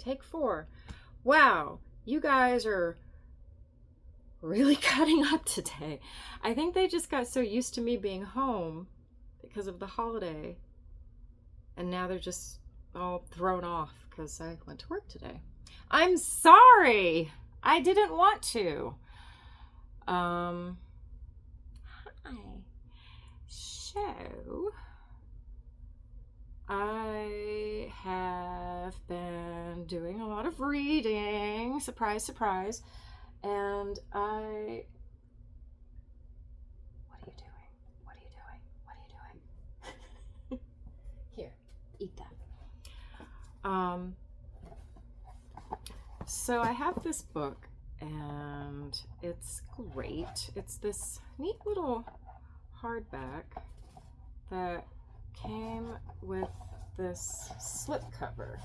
Take 4. Wow, you guys are really cutting up today. I think they just got so used to me being home because of the holiday, and now they're just all thrown off because I went to work today. I'm sorry. I didn't want to. Hi. So, I have been doing a lot of reading. Surprise, surprise. And I. What are you doing? What are you doing? What are you doing? Here, eat that. So I have this book, and it's great. It's this neat little hardback that came with this slipcover.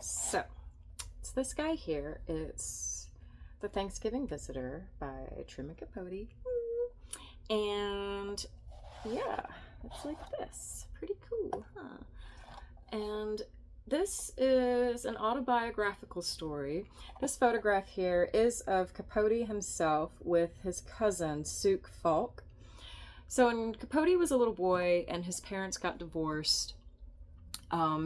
So it's this guy here. It's The Thanksgiving Visitor by Truman Capote. And yeah, it's like this. Pretty cool, huh? And this is an autobiographical story. This photograph here is of Capote himself with his cousin, Suk Falk. So when Capote was a little boy and his parents got divorced,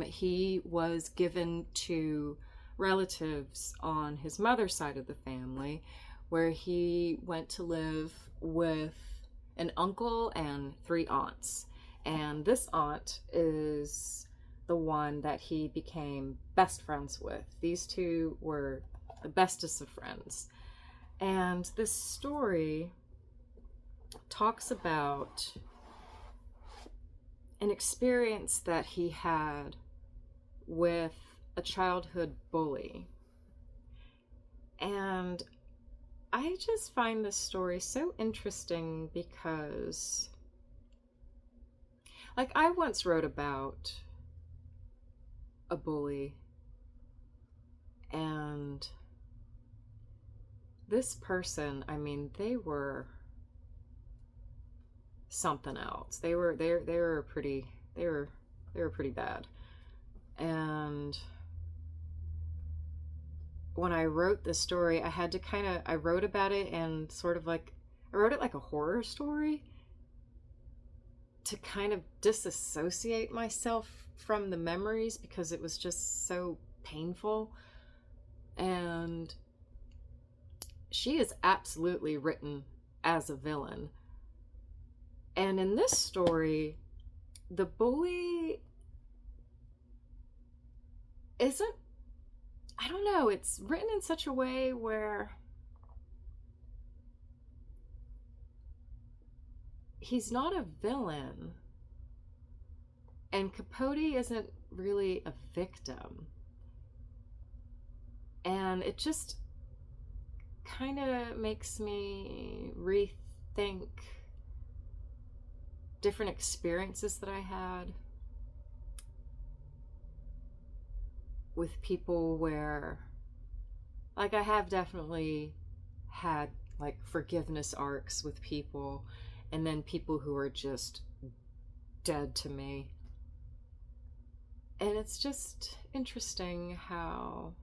he was given to relatives on his mother's side of the family, where he went to live with an uncle and 3 aunts. And this aunt is the one that he became best friends with. These 2 were the bestest of friends. And this story talks about an experience that he had with a childhood bully. And I just find this story so interesting because, like, I once wrote about a bully, and this person, I mean, they were something else. They were pretty bad. And when I wrote this story, I had to I wrote about it and sort of like, I wrote it like a horror story to kind of disassociate myself from the memories because it was just so painful. And she is absolutely written as a villain. And in this story, the bully isn't, I don't know, it's written in such a way where he's not a villain, and Capote isn't really a victim. And it just kind of makes me rethink different experiences that I had with people where, like, I have definitely had like forgiveness arcs with people, and then people who are just dead to me. And it's just interesting how,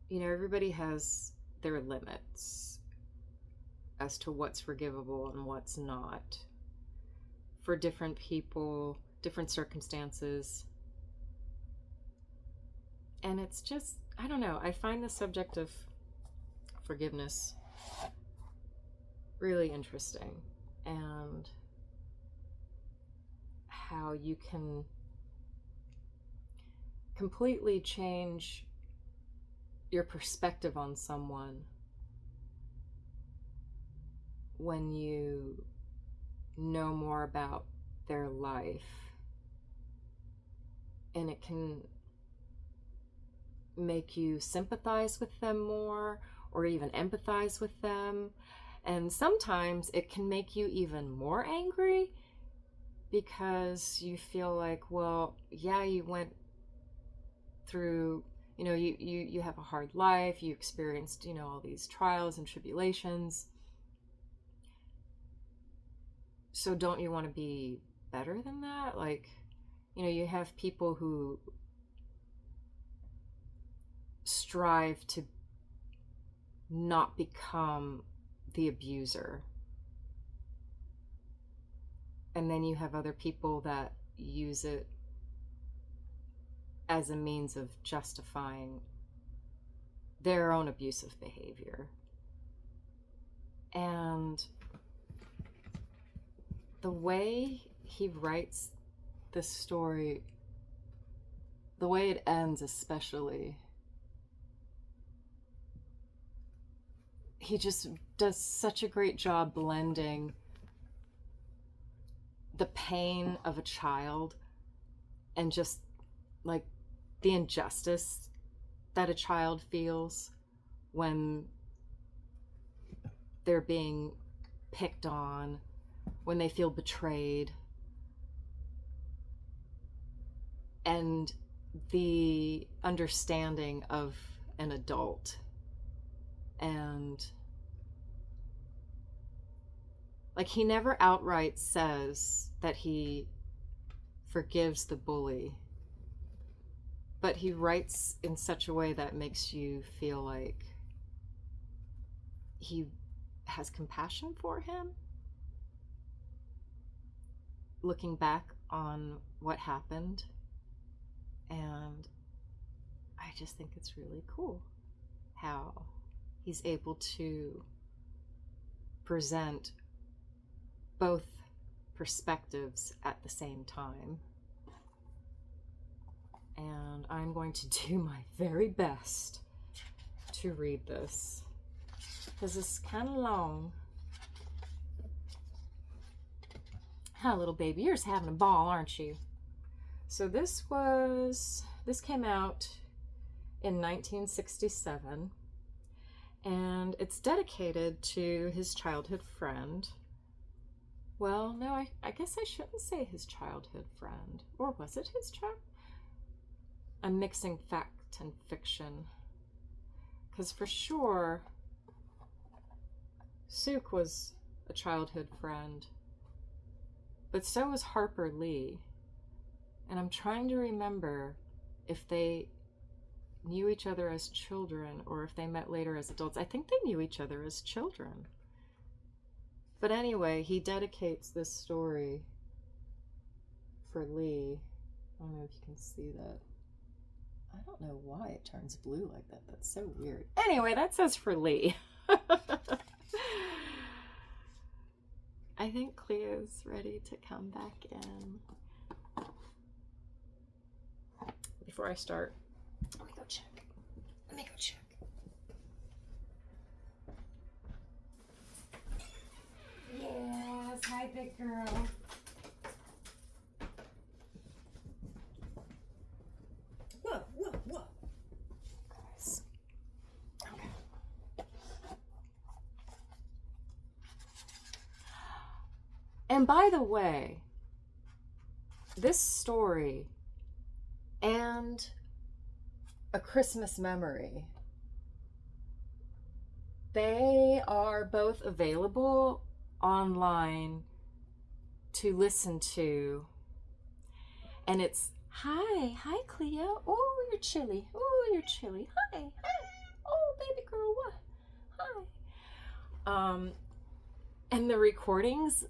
you know, everybody has their limits as to what's forgivable and what's not for different people, different circumstances. And it's just, I don't know, I find the subject of forgiveness really interesting, and how you can completely change your perspective on someone when you know more about their life. And it can make you sympathize with them more, or even empathize with them. And sometimes it can make you even more angry because you feel like, well, yeah, you went through, you know, you have a hard life, you experienced, you know, all these trials and tribulations. So don't you want to be better than that? Like, you have people who strive to not become the abuser. And then you have other people that use it as a means of justifying their own abusive behavior. And the way he writes this story, the way it ends especially, he just does such a great job blending the pain of a child and just like the injustice that a child feels when they're being picked on, when they feel betrayed, and the understanding of an adult. And like, he never outright says that he forgives the bully, but he writes in such a way that makes you feel like he has compassion for him, looking back on what happened. And I just think it's really cool how he's able to present both perspectives at the same time. And I'm going to do my very best to read this, because it's kind of long. Hi, little baby, you're just having a ball, aren't you? So this came out in 1967, and it's dedicated to his childhood friend. Well, no, I guess I shouldn't say his childhood friend. Or was it his child? I'm mixing fact and fiction. Because for sure, Suk was a childhood friend. But so was Harper Lee. And I'm trying to remember if they knew each other as children or if they met later as adults. I think they knew each other as children. But anyway, he dedicates this story for Lee. I don't know if you can see that. I don't know why it turns blue like that. That's so weird. Anyway, that says for Lee. I think Cleo's ready to come back in. Before I start, let me go check. Yes, hi, big girl. Whoa. Guys. Okay. And by the way, this story and A Christmas Memory, they are both available online to listen to. And it's hi Cleo. Oh, you're chilly. Hi. Oh, baby girl, what? Hi. And the recordings,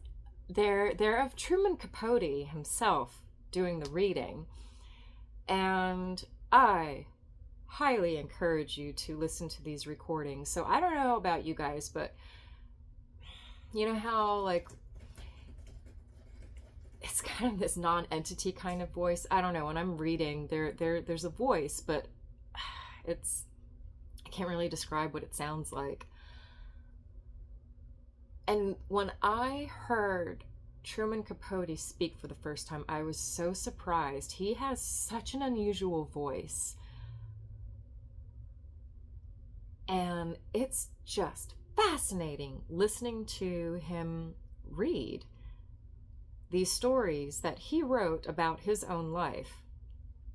they're of Truman Capote himself doing the reading. And I highly encourage you to listen to these recordings. So I don't know about you guys, but you know how like it's kind of this non-entity kind of voice. I don't know, when I'm reading, there's a voice, but I can't really describe what it sounds like. And when I heard Truman Capote speak for the first time, I was so surprised. He has such an unusual voice. And it's just fascinating listening to him read these stories that he wrote about his own life.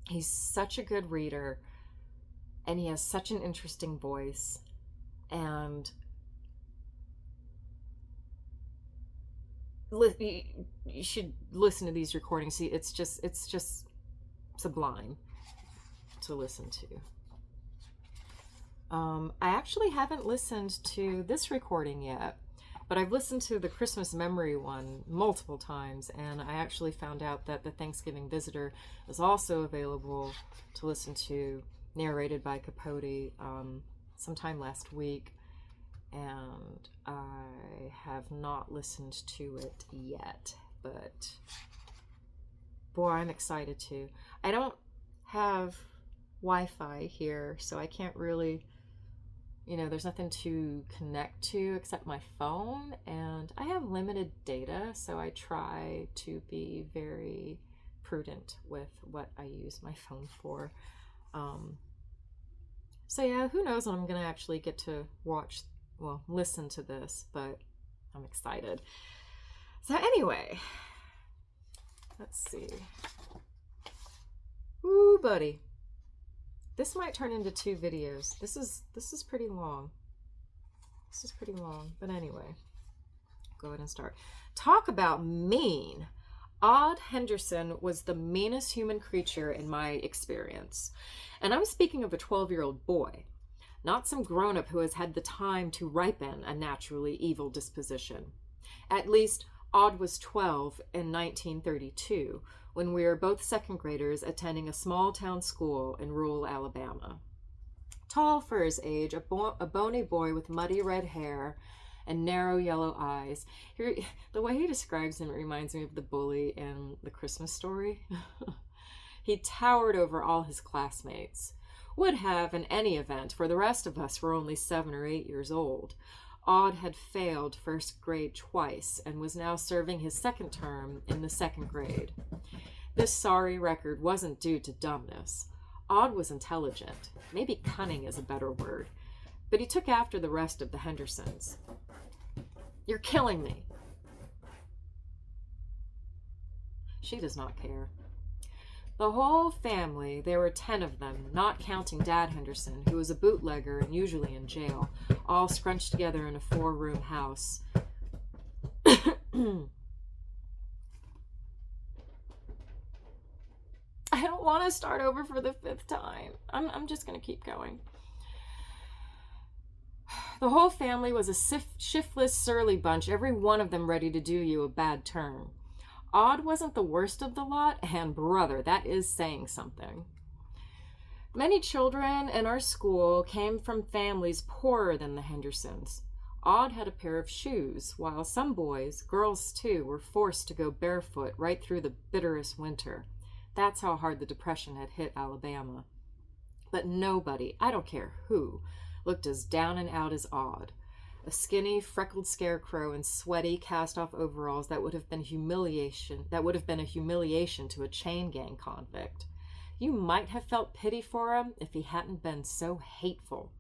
He's such a good reader, and he has such an interesting voice. And you should listen to these recordings. See, it's just sublime to listen to. I actually haven't listened to this recording yet, but I've listened to the Christmas Memory one multiple times, and I actually found out that the Thanksgiving Visitor is also available to listen to, narrated by Capote, sometime last week, and I have not listened to it yet, but boy, I'm excited to. I don't have Wi-Fi here, so I can't really, there's nothing to connect to except my phone, and I have limited data, so I try to be very prudent with what I use my phone for. So yeah, who knows when I'm going to actually get to listen to this, but I'm excited. So anyway, let's see. Ooh, buddy. This might turn into 2 videos. This is pretty long. This is pretty long, but anyway, go ahead and start. Talk about mean. Odd Henderson was the meanest human creature in my experience. And I'm speaking of a 12-year-old boy, not some grown-up who has had the time to ripen a naturally evil disposition. At least, Odd was 12 in 1932, when we were both second graders attending a small-town school in rural Alabama. Tall for his age, a bony boy with muddy red hair and narrow yellow eyes. The way he describes him reminds me of the bully in The Christmas Story. He towered over all his classmates. Would have in any event, for the rest of us were only 7 or 8 years old. Odd had failed first grade twice and was now serving his second term in the second grade. This sorry record wasn't due to dumbness. Odd was intelligent. Maybe cunning is a better word. But he took after the rest of the Hendersons. You're killing me. She does not care. The whole family, there were 10 of them, not counting Dad Henderson, who was a bootlegger and usually in jail, all scrunched together in a 4-room house. I don't want to start over for the 5th time. I'm just going to keep going. The whole family was a shiftless, surly bunch, every one of them ready to do you a bad turn. Odd wasn't the worst of the lot, and brother, that is saying something. Many children in our school came from families poorer than the Hendersons. Odd had a pair of shoes, while some boys, girls too, were forced to go barefoot right through the bitterest winter. That's how hard the Depression had hit Alabama. But nobody, I don't care who, looked as down and out as Odd. A skinny, freckled scarecrow in sweaty, cast-off overalls that would have been a humiliation to a chain gang convict. You might have felt pity for him if he hadn't been so hateful.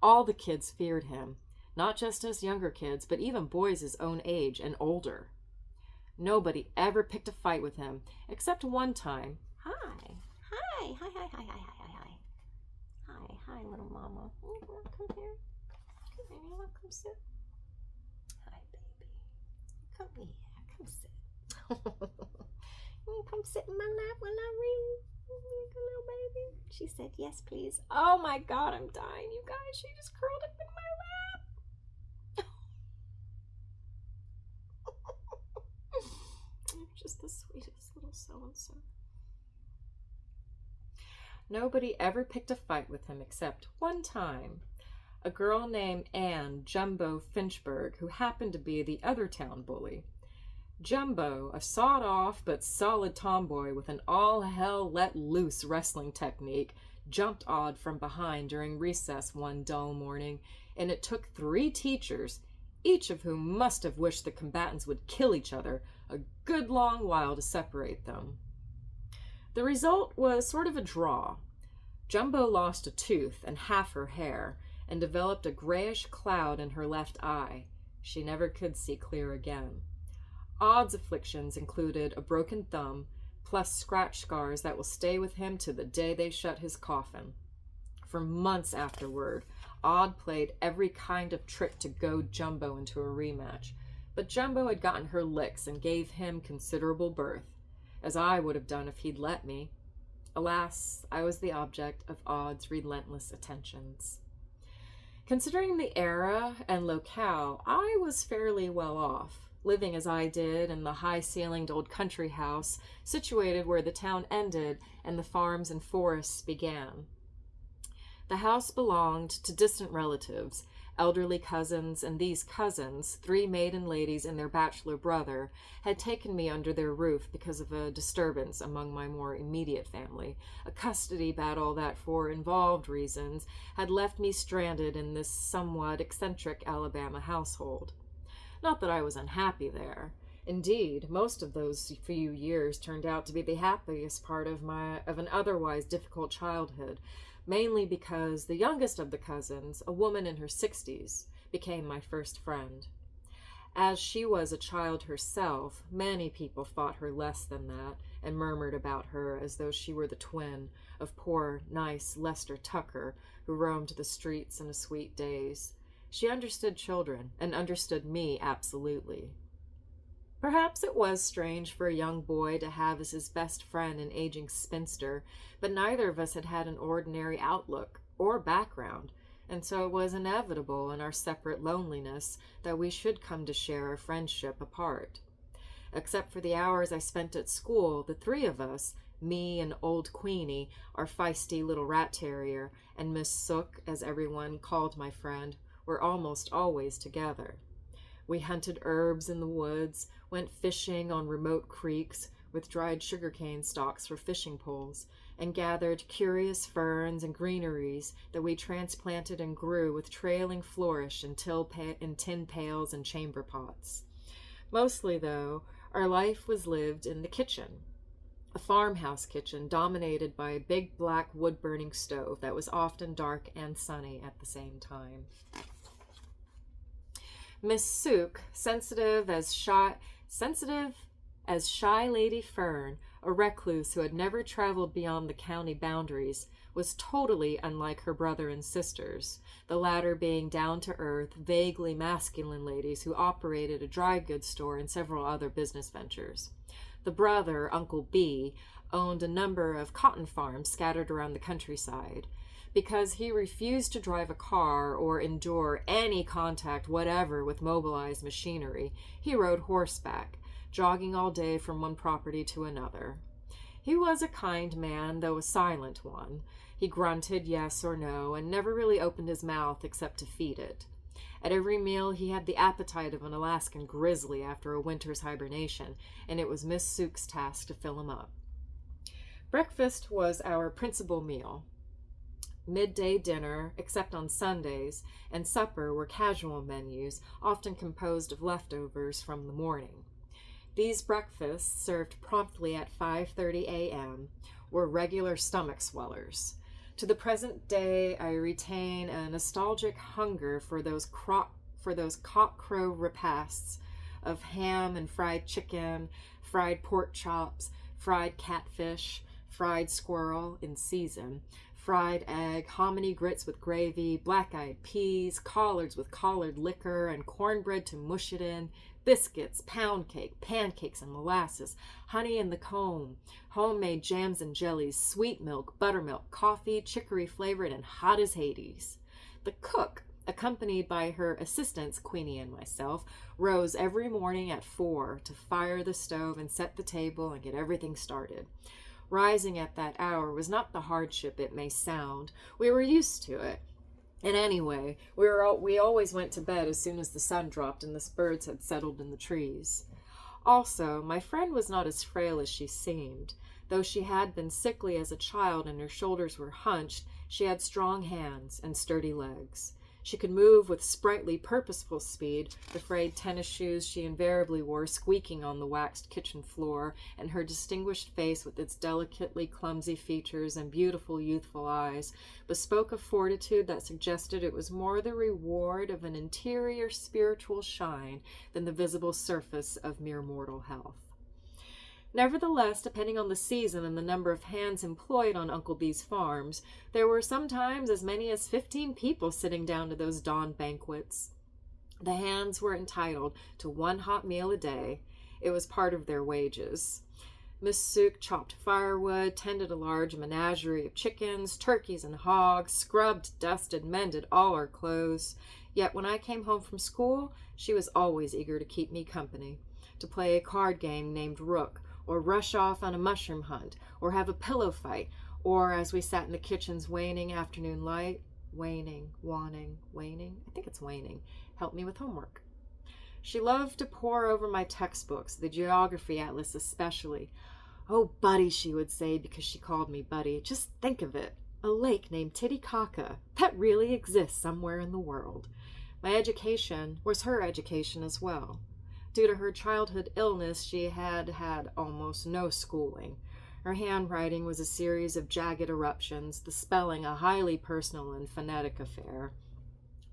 All the kids feared him, not just us younger kids, but even boys his own age and older. Nobody ever picked a fight with him, except one time. Hi, little mama. You wanna come here? Come here, you wanna come sit? Hi, baby. Come here, come sit. You come sit in my lap while I read? Little baby. She said, yes, please. Oh my God, I'm dying, you guys. She just curled up in my lap. You're just the sweetest little so-and-so. Nobody ever picked a fight with him except one time. A girl named Anne Jumbo Finchberg, who happened to be the other town bully. Jumbo, a sawed-off but solid tomboy with an all-hell-let-loose wrestling technique, jumped Odd from behind during recess one dull morning, and it took 3 teachers, each of whom must have wished the combatants would kill each other, a good long while to separate them. The result was sort of a draw. Jumbo lost a tooth and half her hair, and developed a grayish cloud in her left eye. She never could see clear again. Odd's afflictions included a broken thumb, plus scratch scars that will stay with him to the day they shut his coffin. For months afterward, Odd played every kind of trick to goad Jumbo into a rematch, but Jumbo had gotten her licks and gave him considerable berth, as I would have done if he'd let me. Alas, I was the object of Odd's relentless attentions. Considering the era and locale, I was fairly well off, living as I did in the high-ceilinged old country house situated where the town ended and the farms and forests began. The house belonged to distant relatives, elderly cousins, and these cousins, 3 maiden ladies and their bachelor brother, had taken me under their roof because of a disturbance among my more immediate family, a custody battle that, for involved reasons, had left me stranded in this somewhat eccentric Alabama household. Not that I was unhappy there. Indeed, most of those few years turned out to be the happiest part of an otherwise difficult childhood, mainly because the youngest of the cousins, a woman in her 60s, became my first friend. As she was a child herself, many people thought her less than that and murmured about her as though she were the twin of poor, nice Lester Tucker, who roamed the streets in his sweet days. She understood children, and understood me absolutely. Perhaps it was strange for a young boy to have as his best friend an aging spinster, but neither of us had had an ordinary outlook or background, and so it was inevitable in our separate loneliness that we should come to share our friendship apart. Except for the hours I spent at school, the 3 of us, me and old Queenie, our feisty little rat terrier, and Miss Sook, as everyone called my friend, were almost always together. We hunted herbs in the woods, went fishing on remote creeks with dried sugarcane stalks for fishing poles, and gathered curious ferns and greeneries that we transplanted and grew with trailing flourish in tin pails and chamber pots. Mostly, though, our life was lived in the kitchen, a farmhouse kitchen dominated by a big black wood-burning stove that was often dark and sunny at the same time. Miss Sook, sensitive as shy Lady Fern, a recluse who had never traveled beyond the county boundaries, was totally unlike her brother and sisters, the latter being down-to-earth, vaguely masculine ladies who operated a dry goods store and several other business ventures. The brother, Uncle B, owned a number of cotton farms scattered around the countryside. Because he refused to drive a car or endure any contact whatever with mobilized machinery, he rode horseback, jogging all day from one property to another. He was a kind man, though a silent one. He grunted yes or no, and never really opened his mouth except to feed it. At every meal he had the appetite of an Alaskan grizzly after a winter's hibernation, and it was Miss Sook's task to fill him up. Breakfast was our principal meal. Midday dinner, except on Sundays, and supper were casual menus, often composed of leftovers from the morning. These breakfasts, served promptly at 5:30 a.m., were regular stomach swellers. To the present day, I retain a nostalgic hunger for those cock-crow repasts of ham and fried chicken, fried pork chops, fried catfish, fried squirrel in season, fried egg, hominy grits with gravy, black-eyed peas, collards with collared liquor, and cornbread to mush it in, biscuits, pound cake, pancakes and molasses, honey in the comb, homemade jams and jellies, sweet milk, buttermilk, coffee, chicory-flavored and hot as Hades. The cook, accompanied by her assistants, Queenie and myself, rose every morning at 4 to fire the stove and set the table and get everything started. Rising at that hour was not the hardship it may sound. We were used to it. And anyway, we always went to bed as soon as the sun dropped and the birds had settled in the trees. Also, my friend was not as frail as she seemed. Though she had been sickly as a child and her shoulders were hunched, she had strong hands and sturdy legs. She could move with sprightly, purposeful speed, the frayed tennis shoes she invariably wore squeaking on the waxed kitchen floor, and her distinguished face with its delicately clumsy features and beautiful youthful eyes bespoke a fortitude that suggested it was more the reward of an interior spiritual shine than the visible surface of mere mortal health. Nevertheless, depending on the season and the number of hands employed on Uncle B's farms, there were sometimes as many as 15 people sitting down to those dawn banquets. The hands were entitled to one hot meal a day. It was part of their wages. Miss Suk chopped firewood, tended a large menagerie of chickens, turkeys, and hogs, scrubbed, dusted, mended all our clothes. Yet when I came home from school, she was always eager to keep me company, to play a card game named Rook, or rush off on a mushroom hunt, or have a pillow fight, or as we sat in the kitchen's waning afternoon light, waning, I think it's waning, help me with homework. She loved to pore over my textbooks, the geography atlas especially. "Oh, Buddy," she would say, because she called me Buddy, "just think of it. A lake named Titicaca. That really exists somewhere in the world." My education was her education as well. Due to her childhood illness, she had had almost no schooling. Her handwriting was a series of jagged eruptions, the spelling a highly personal and phonetic affair.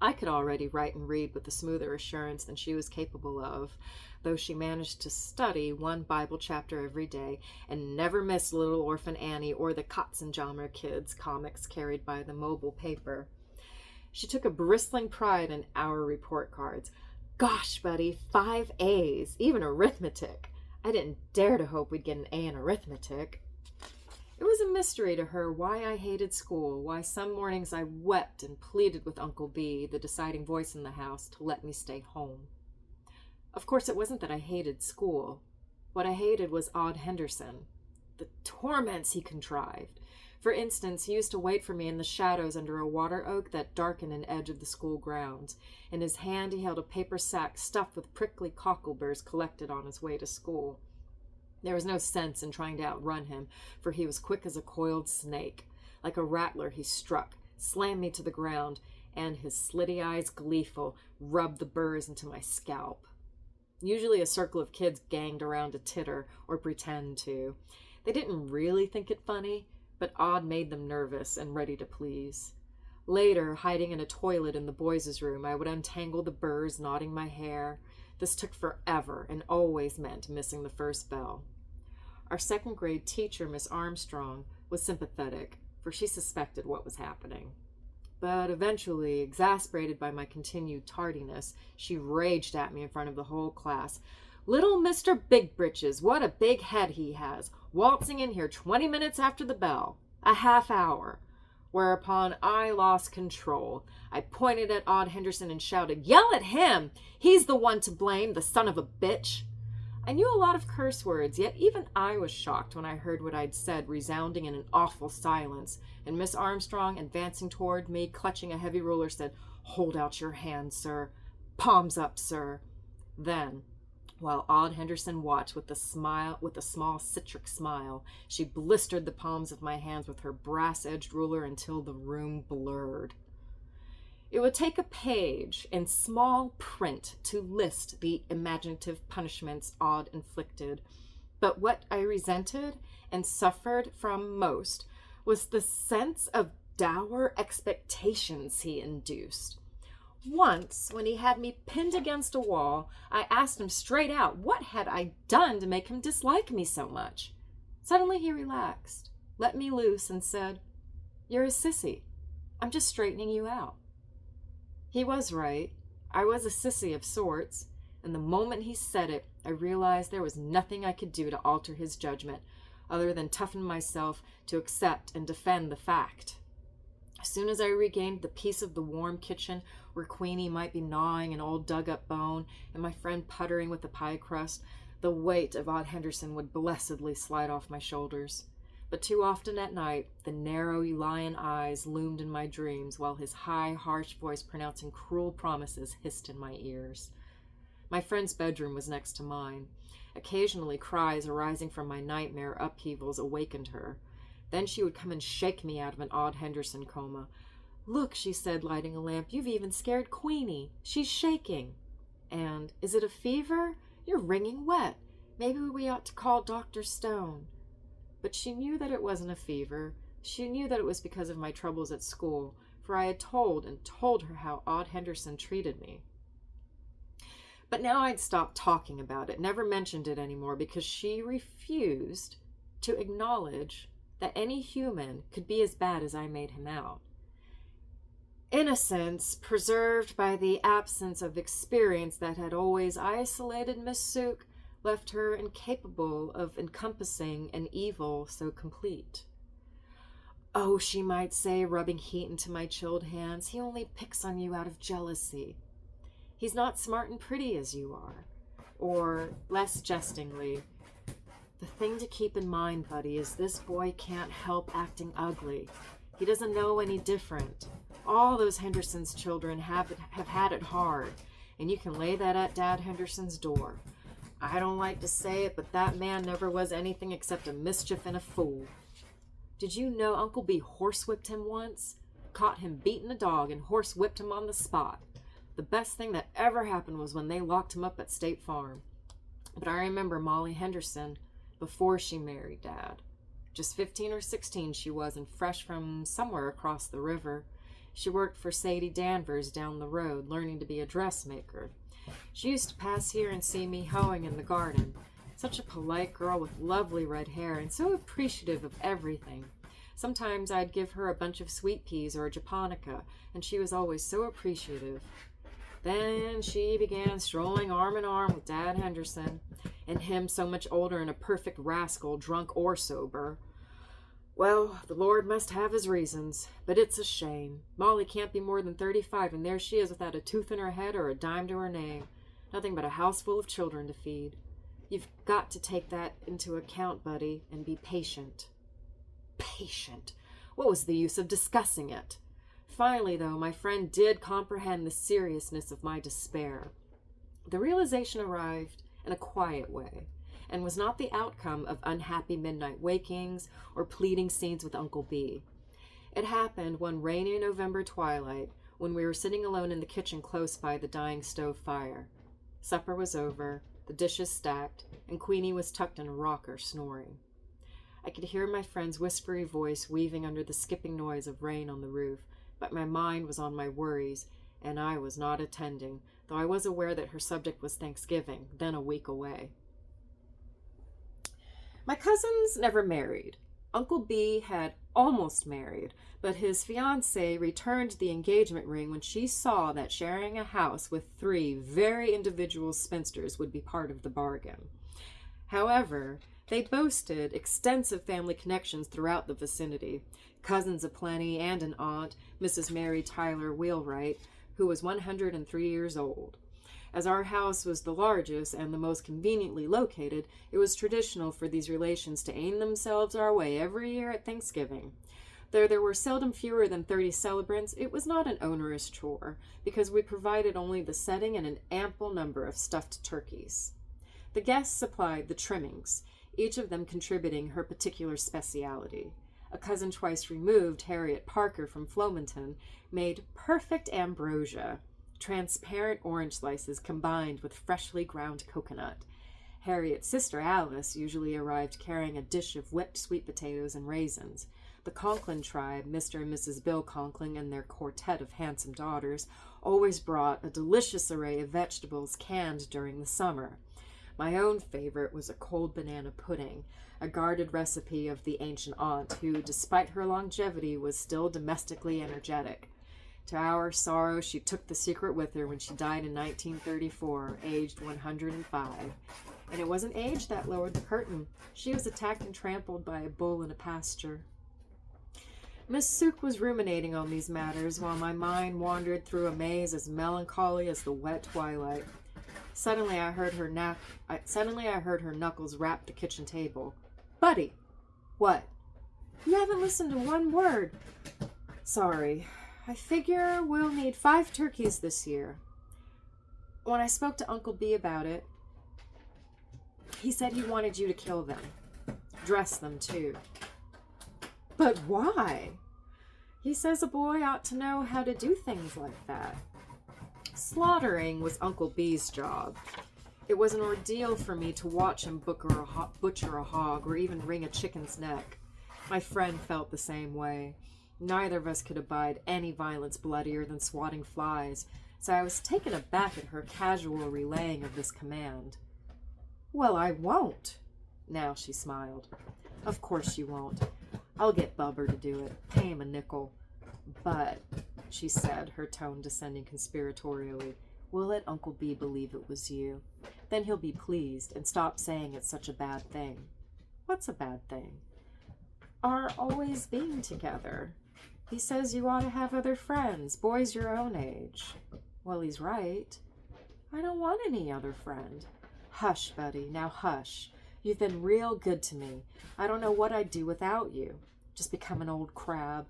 I could already write and read with a smoother assurance than she was capable of, though she managed to study one Bible chapter every day and never missed Little Orphan Annie or the Katzenjammer Kids comics carried by the mobile paper. She took a bristling pride in our report cards. "Gosh, Buddy, 5 A's, even arithmetic." I didn't dare to hope we'd get an A in arithmetic. It was a mystery to her why I hated school, why some mornings I wept and pleaded with Uncle B, the deciding voice in the house, to let me stay home. Of course, it wasn't that I hated school. What I hated was Odd Henderson, the torments he contrived. For instance, he used to wait for me in the shadows under a water oak that darkened an edge of the school grounds. In his hand he held a paper sack stuffed with prickly cockleburs collected on his way to school. There was no sense in trying to outrun him, for he was quick as a coiled snake. Like a rattler he struck, slammed me to the ground, and, his slitty eyes gleeful, rubbed the burrs into my scalp. Usually a circle of kids ganged around to titter, or pretend to. They didn't really think it funny, but Odd made them nervous and ready to please. Later, hiding in a toilet in the boys' room, I would untangle the burrs, knotting my hair. This took forever and always meant missing the first bell. Our second grade teacher, Miss Armstrong, was sympathetic, for she suspected what was happening. But eventually, exasperated by my continued tardiness, she raged at me in front of the whole class. "Little Mr. Big Britches, what a big head he has, waltzing in here 20 minutes after the bell. A half hour." Whereupon I lost control. I pointed at Odd Henderson and shouted, "Yell at him! He's the one to blame, the son of a bitch!" I knew a lot of curse words, yet even I was shocked when I heard what I'd said resounding in an awful silence, and Miss Armstrong, advancing toward me, clutching a heavy ruler, said, "Hold out your hand, sir. Palms up, sir." Then, while Odd Henderson watched with a small citric smile, she blistered the palms of my hands with her brass-edged ruler until the room blurred. It would take a page in small print to list the imaginative punishments Odd inflicted, but what I resented and suffered from most was the sense of dour expectations he induced. Once, when he had me pinned against a wall, I asked him straight out what had I done to make him dislike me so much. Suddenly he relaxed, let me loose, and said, "You're a sissy. I'm just straightening you out." He was right. I was a sissy of sorts, and the moment he said it, I realized there was nothing I could do to alter his judgment, other than toughen myself to accept and defend the fact. As soon as I regained the peace of the warm kitchen, where Queenie might be gnawing an old dug-up bone and my friend puttering with the pie crust, the weight of Odd Henderson would blessedly slide off my shoulders. But too often at night, the narrow lion eyes loomed in my dreams, while his high, harsh voice pronouncing cruel promises hissed in my ears. My friend's bedroom was next to mine. Occasionally cries arising from my nightmare upheavals awakened her. Then she would come and shake me out of an Odd Henderson coma. "Look," she said, lighting a lamp, "you've even scared Queenie. She's shaking." And, "Is it a fever? You're wringing wet. Maybe we ought to call Dr. Stone." But she knew that it wasn't a fever. She knew that it was because of my troubles at school, for I had told her how Odd Henderson treated me. But now I'd stopped talking about it, never mentioned it anymore, because she refused to acknowledge that any human could be as bad as I made him out. innocence, preserved by the absence of experience that had always isolated Miss Sooke, left her incapable of encompassing an evil so complete. "Oh," she might say, rubbing heat into my chilled hands, "he only picks on you out of jealousy. He's not smart and pretty as you are." Or, less jestingly, "The thing to keep in mind, buddy, is this boy can't help acting ugly. He doesn't know any different. All those Henderson's children have had it hard, and you can lay that at Dad Henderson's door. I don't like to say it, but that man never was anything except a mischief and a fool. Did you know Uncle B horsewhipped him once? Caught him beating a dog and horsewhipped him on the spot. The best thing that ever happened was when they locked him up at State Farm. But I remember Molly Henderson before she married Dad. Just 15 or 16 she was, and fresh from somewhere across the river. She worked for Sadie Danvers down the road, learning to be a dressmaker. She used to pass here and see me hoeing in the garden. Such a polite girl with lovely red hair and so appreciative of everything. Sometimes I'd give her a bunch of sweet peas or a japonica, and she was always so appreciative. Then she began strolling arm in arm with Dad Henderson, and him so much older and a perfect rascal, drunk or sober. Well, the Lord must have his reasons, but it's a shame. Molly can't be more than 35, and there she is without a tooth in her head or a dime to her name. Nothing but a house full of children to feed. You've got to take that into account, buddy, and be patient." Patient! What was the use of discussing it? Finally, though, my friend did comprehend the seriousness of my despair. The realization arrived in a quiet way, and was not the outcome of unhappy midnight wakings or pleading scenes with Uncle B. It happened one rainy November twilight when we were sitting alone in the kitchen close by the dying stove fire. Supper was over, the dishes stacked, and Queenie was tucked in a rocker, snoring. I could hear my friend's whispery voice weaving under the skipping noise of rain on the roof, but my mind was on my worries, and I was not attending, though I was aware that her subject was Thanksgiving, then a week away. My cousins never married. Uncle B had almost married, but his fiancée returned the engagement ring when she saw that sharing a house with 3 very individual spinsters would be part of the bargain. However, they boasted extensive family connections throughout the vicinity, cousins aplenty and an aunt, Mrs. Mary Tyler Wheelwright, who was 103 years old. As our house was the largest and the most conveniently located, it was traditional for these relations to aim themselves our way every year at Thanksgiving. Though there were seldom fewer than 30 celebrants, it was not an onerous chore, because we provided only the setting and an ample number of stuffed turkeys. The guests supplied the trimmings, each of them contributing her particular speciality. A cousin twice removed, Harriet Parker from Flomenton, made perfect ambrosia, transparent orange slices combined with freshly ground coconut. Harriet's sister Alice usually arrived carrying a dish of whipped sweet potatoes and raisins. The Conklin tribe, Mr. and Mrs. Bill Conklin and their quartet of handsome daughters, always brought a delicious array of vegetables canned during the summer. My own favorite was a cold banana pudding, a guarded recipe of the ancient aunt who, despite her longevity, was still domestically energetic. To our sorrow, she took the secret with her when she died in 1934, aged 105. And it wasn't age that lowered the curtain. She was attacked and trampled by a bull in a pasture. Miss Sooke was ruminating on these matters while my mind wandered through a maze as melancholy as the wet twilight. Suddenly I heard her knuckles rap the kitchen table. "Buddy!" "What?" "You haven't listened to one word." "Sorry. I figure we'll need 5 turkeys this year. When I spoke to Uncle B about it, he said he wanted you to kill them. Dress them, too." "But why?" "He says a boy ought to know how to do things like that." Slaughtering was Uncle B's job. It was an ordeal for me to watch him butcher a hog or even wring a chicken's neck. My friend felt the same way. Neither of us could abide any violence bloodier than swatting flies, so I was taken aback at her casual relaying of this command. "Well, I won't." Now she smiled. "Of course you won't. I'll get Bubber to do it. Pay him a nickel. But she said, her tone descending conspiratorially. We'll let Uncle B believe it was you. Then he'll be pleased and stop saying it's such a bad thing. What's a bad thing? Our always being together. He says you ought to have other friends, boys your own age. Well, he's right. I don't want any other friend. Hush, buddy, now hush. You've been real good to me. I don't know what I'd do without you. Just become an old crab.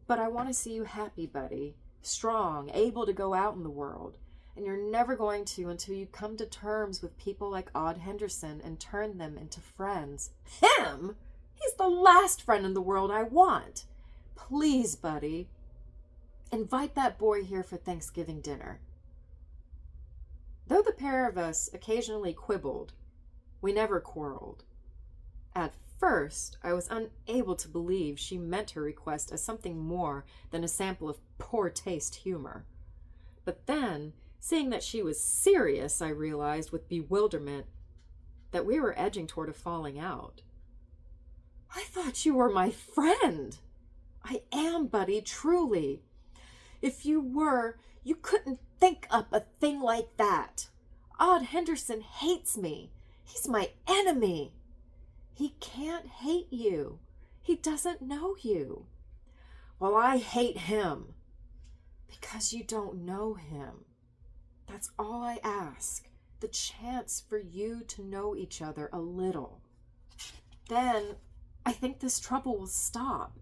But I want to see you happy, buddy. Strong, able to go out in the world. And you're never going to until you come to terms with people like Odd Henderson and turn them into friends. Him? He's the last friend in the world I want. Please, buddy, invite that boy here for Thanksgiving dinner. Though the pair of us occasionally quibbled, we never quarreled. At first, I was unable to believe she meant her request as something more than a sample of poor taste humor. But then, seeing that she was serious, I realized with bewilderment that we were edging toward a falling out. I thought you were my friend. I am, buddy, truly. If you were, you couldn't think up a thing like that. Odd Henderson hates me. He's my enemy. He can't hate you. He doesn't know you. Well, I hate him. Because you don't know him. That's all I ask. The chance for you to know each other a little. Then I think this trouble will stop.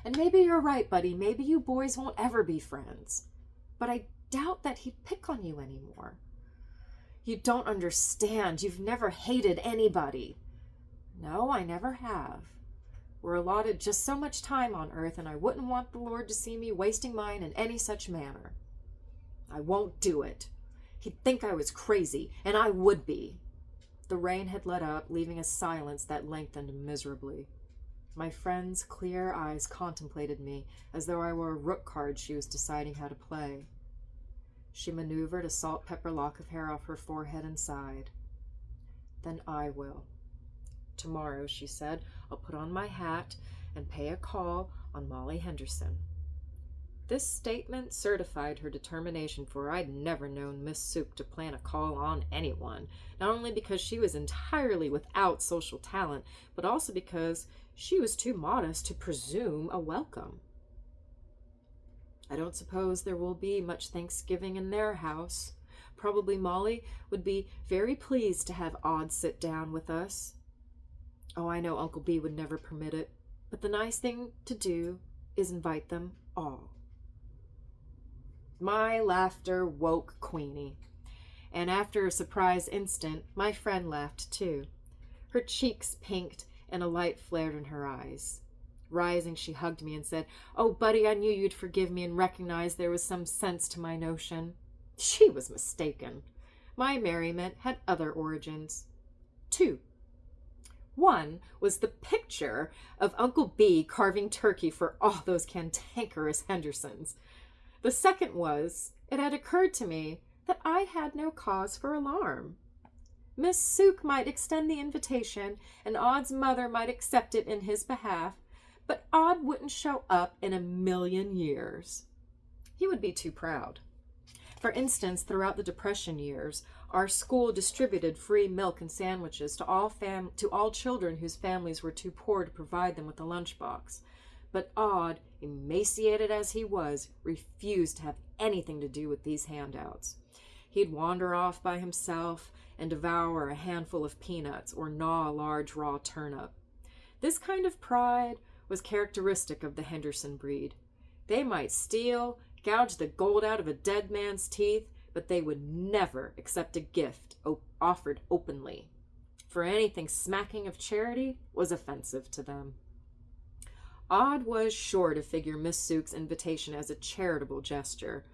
And maybe you're right, buddy. Maybe you boys won't ever be friends. But I doubt that he'd pick on you anymore. You don't understand. You've never hated anybody. No, I never have. We're allotted just so much time on earth, and I wouldn't want the Lord to see me wasting mine in any such manner. I won't do it. He'd think I was crazy, and I would be. The rain had let up, leaving a silence that lengthened miserably. My friend's clear eyes contemplated me as though I were a rook card she was deciding how to play. She maneuvered a salt-pepper lock of hair off her forehead and sighed. Then I will. Tomorrow, she said, I'll put on my hat and pay a call on Molly Henderson. This statement certified her determination, for I'd never known Miss Soup to plan a call on anyone, not only because she was entirely without social talent, but also because she was too modest to presume a welcome. I don't suppose there will be much Thanksgiving in their house. Probably Molly would be very pleased to have Odd sit down with us. Oh, I know Uncle B would never permit it, but the nice thing to do is invite them all. My laughter woke Queenie, and after a surprised instant, my friend laughed too. Her cheeks pinked and a light flared in her eyes. Rising, she hugged me and said, "Oh, buddy, I knew you'd forgive me and recognize there was some sense to my notion." She was mistaken. My merriment had other origins. 2. One was the picture of Uncle B carving turkey for all those cantankerous Hendersons. The second was, it had occurred to me that I had no cause for alarm. Miss Soup might extend the invitation, and Odd's mother might accept it in his behalf, but Odd wouldn't show up in a million years. He would be too proud. For instance, throughout the Depression years, our school distributed free milk and sandwiches to all children whose families were too poor to provide them with a lunchbox. But Odd, emaciated as he was, refused to have anything to do with these handouts. He'd wander off by himself and devour a handful of peanuts or gnaw a large raw turnip. This kind of pride was characteristic of the Henderson breed. They might steal, gouge the gold out of a dead man's teeth, but they would never accept a gift offered openly, for anything smacking of charity was offensive to them. Odd was sure to figure Miss Soup's invitation as a charitable gesture,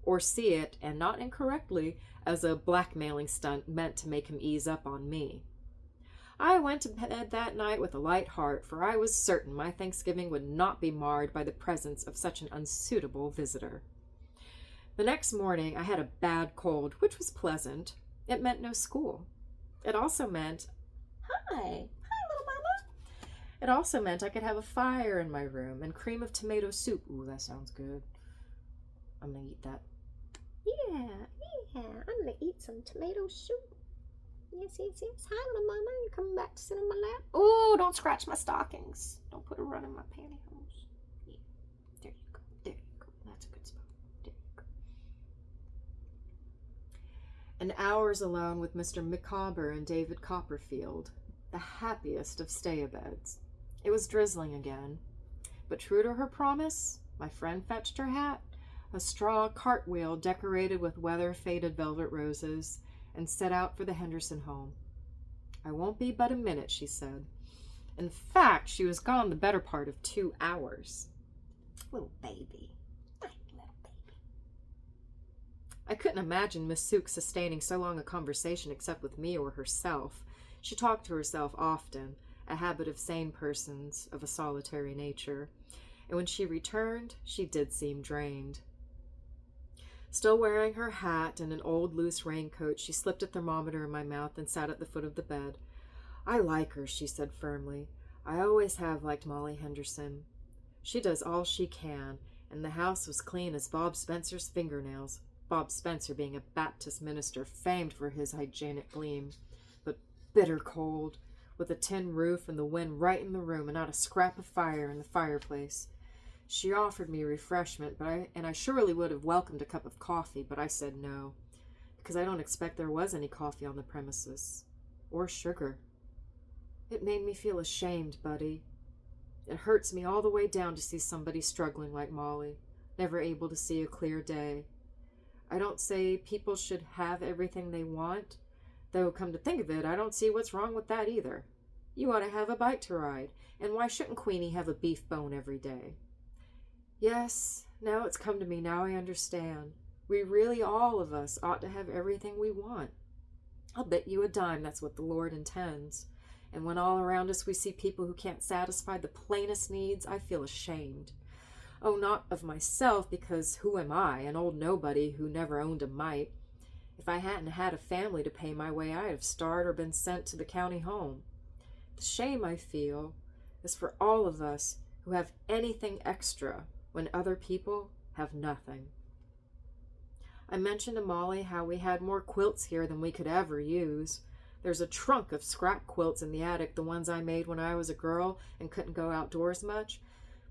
or see it, and not incorrectly, as a blackmailing stunt meant to make him ease up on me. I went to bed that night with a light heart, for I was certain my Thanksgiving would not be marred by the presence of such an unsuitable visitor. The next morning I had a bad cold, which was pleasant. It meant no school. It also meant, Hi, little mama. It also meant I could have a fire in my room and cream of tomato soup. Ooh, that sounds good. I'm gonna eat that. Yeah, I'm gonna eat some tomato soup. Yes. Hi, little mama. You coming back to sit on my lap? Oh, don't scratch my stockings. Don't put a run in my pantyhose. Yeah. There you go. That's a good spot. There you go. And hours alone with Mr. Micawber and David Copperfield, the happiest of stay-abeds. It was drizzling again, but true to her promise, my friend fetched her hat, a straw cartwheel decorated with weather-faded velvet roses, and set out for the Henderson home. I won't be but a minute, she said. In fact, she was gone the better part of 2 hours. Little baby. Little baby. I couldn't imagine Miss Sooke sustaining so long a conversation except with me or herself. She talked to herself often, a habit of sane persons of a solitary nature, and when she returned, she did seem drained. Still wearing her hat and an old loose raincoat, she slipped a thermometer in my mouth and sat at the foot of the bed. I like her, she said firmly. I always have liked Molly Henderson. She does all she can, and the house was clean as Bob Spencer's fingernails, Bob Spencer being a Baptist minister famed for his hygienic gleam, but bitter cold, with a tin roof and the wind right in the room and not a scrap of fire in the fireplace. She offered me refreshment, and I surely would have welcomed a cup of coffee, but I said no, because I don't expect there was any coffee on the premises, or sugar. It made me feel ashamed, Buddy. It hurts me all the way down to see somebody struggling like Molly, never able to see a clear day. I don't say people should have everything they want, though come to think of it, I don't see what's wrong with that either. You ought to have a bike to ride, and why shouldn't Queenie have a beef bone every day? Yes, now it's come to me, now I understand. We really, all of us, ought to have everything we want. I'll bet you a dime that's what the Lord intends. And when all around us we see people who can't satisfy the plainest needs, I feel ashamed. Oh, not of myself, because who am I, an old nobody who never owned a mite? If I hadn't had a family to pay my way, I'd have starved or been sent to the county home. The shame I feel is for all of us who have anything extra when other people have nothing. I mentioned to Molly how we had more quilts here than we could ever use. There's a trunk of scrap quilts in the attic, the ones I made when I was a girl and couldn't go outdoors much.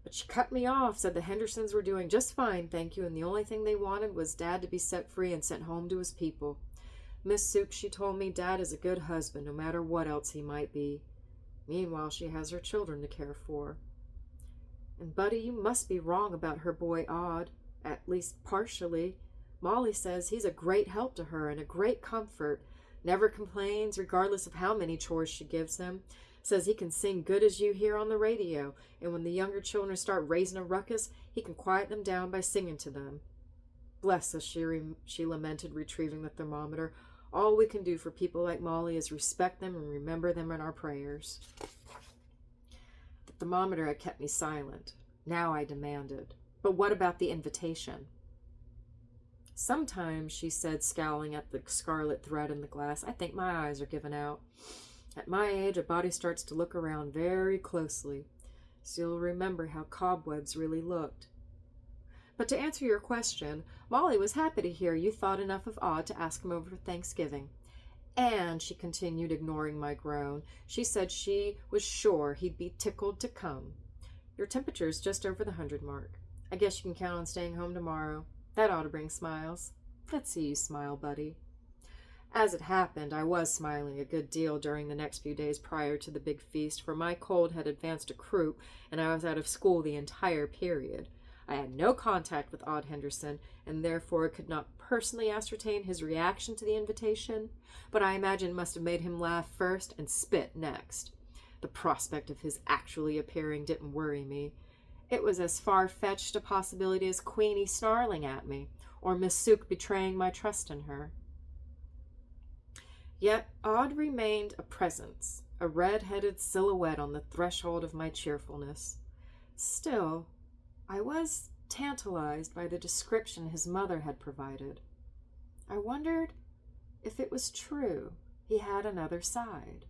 But she cut me off, said the Hendersons were doing just fine, thank you, and the only thing they wanted was Dad to be set free and sent home to his people. Miss Sooke, she told me Dad is a good husband, no matter what else he might be. Meanwhile, she has her children to care for. And, Buddy, you must be wrong about her boy Odd, at least partially. Molly says he's a great help to her and a great comfort, never complains, regardless of how many chores she gives him, says he can sing good as you hear on the radio, and when the younger children start raising a ruckus, he can quiet them down by singing to them. Bless us, she lamented, retrieving the thermometer. All we can do for people like Molly is respect them and remember them in our prayers. The thermometer had kept me silent. Now I demanded, but what about the invitation? Sometimes, she said, scowling at the scarlet thread in the glass, I think my eyes are giving out. At my age, a body starts to look around very closely, so you'll remember how cobwebs really looked. But to answer your question, Molly was happy to hear you thought enough of Odd to ask him over for Thanksgiving. And, she continued, ignoring my groan, she said she was sure he'd be tickled to come. Your temperature's just over the 100 mark. I guess you can count on staying home tomorrow. That ought to bring smiles. Let's see you smile, Buddy. As it happened, I was smiling a good deal during the next few days prior to the big feast, for my cold had advanced a croup, and I was out of school the entire period. I had no contact with Odd Henderson, and therefore could not personally ascertain his reaction to the invitation, but I imagine it must have made him laugh first and spit next. The prospect of his actually appearing didn't worry me. It was as far-fetched a possibility as Queenie snarling at me, or Miss Sooke betraying my trust in her. Yet Odd remained a presence, a red-headed silhouette on the threshold of my cheerfulness. Still, I was tantalized by the description his mother had provided. I wondered if it was true he had another side,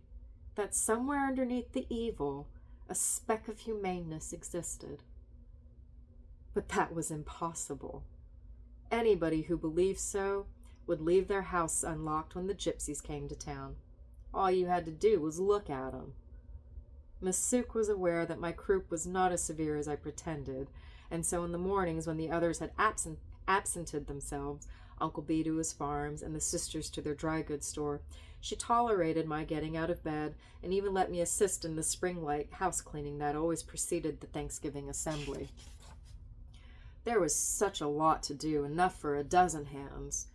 that somewhere underneath the evil a speck of humaneness existed. But that was impossible. Anybody who believed so would leave their house unlocked when the gypsies came to town. All you had to do was look at 'em. Miss Sooke was aware that my croup was not as severe as I pretended, and so in the mornings when the others had absented themselves, Uncle B to his farms and the sisters to their dry goods store, she tolerated my getting out of bed and even let me assist in the spring-like house cleaning that always preceded the Thanksgiving assembly. There was such a lot to do, enough for a dozen hands.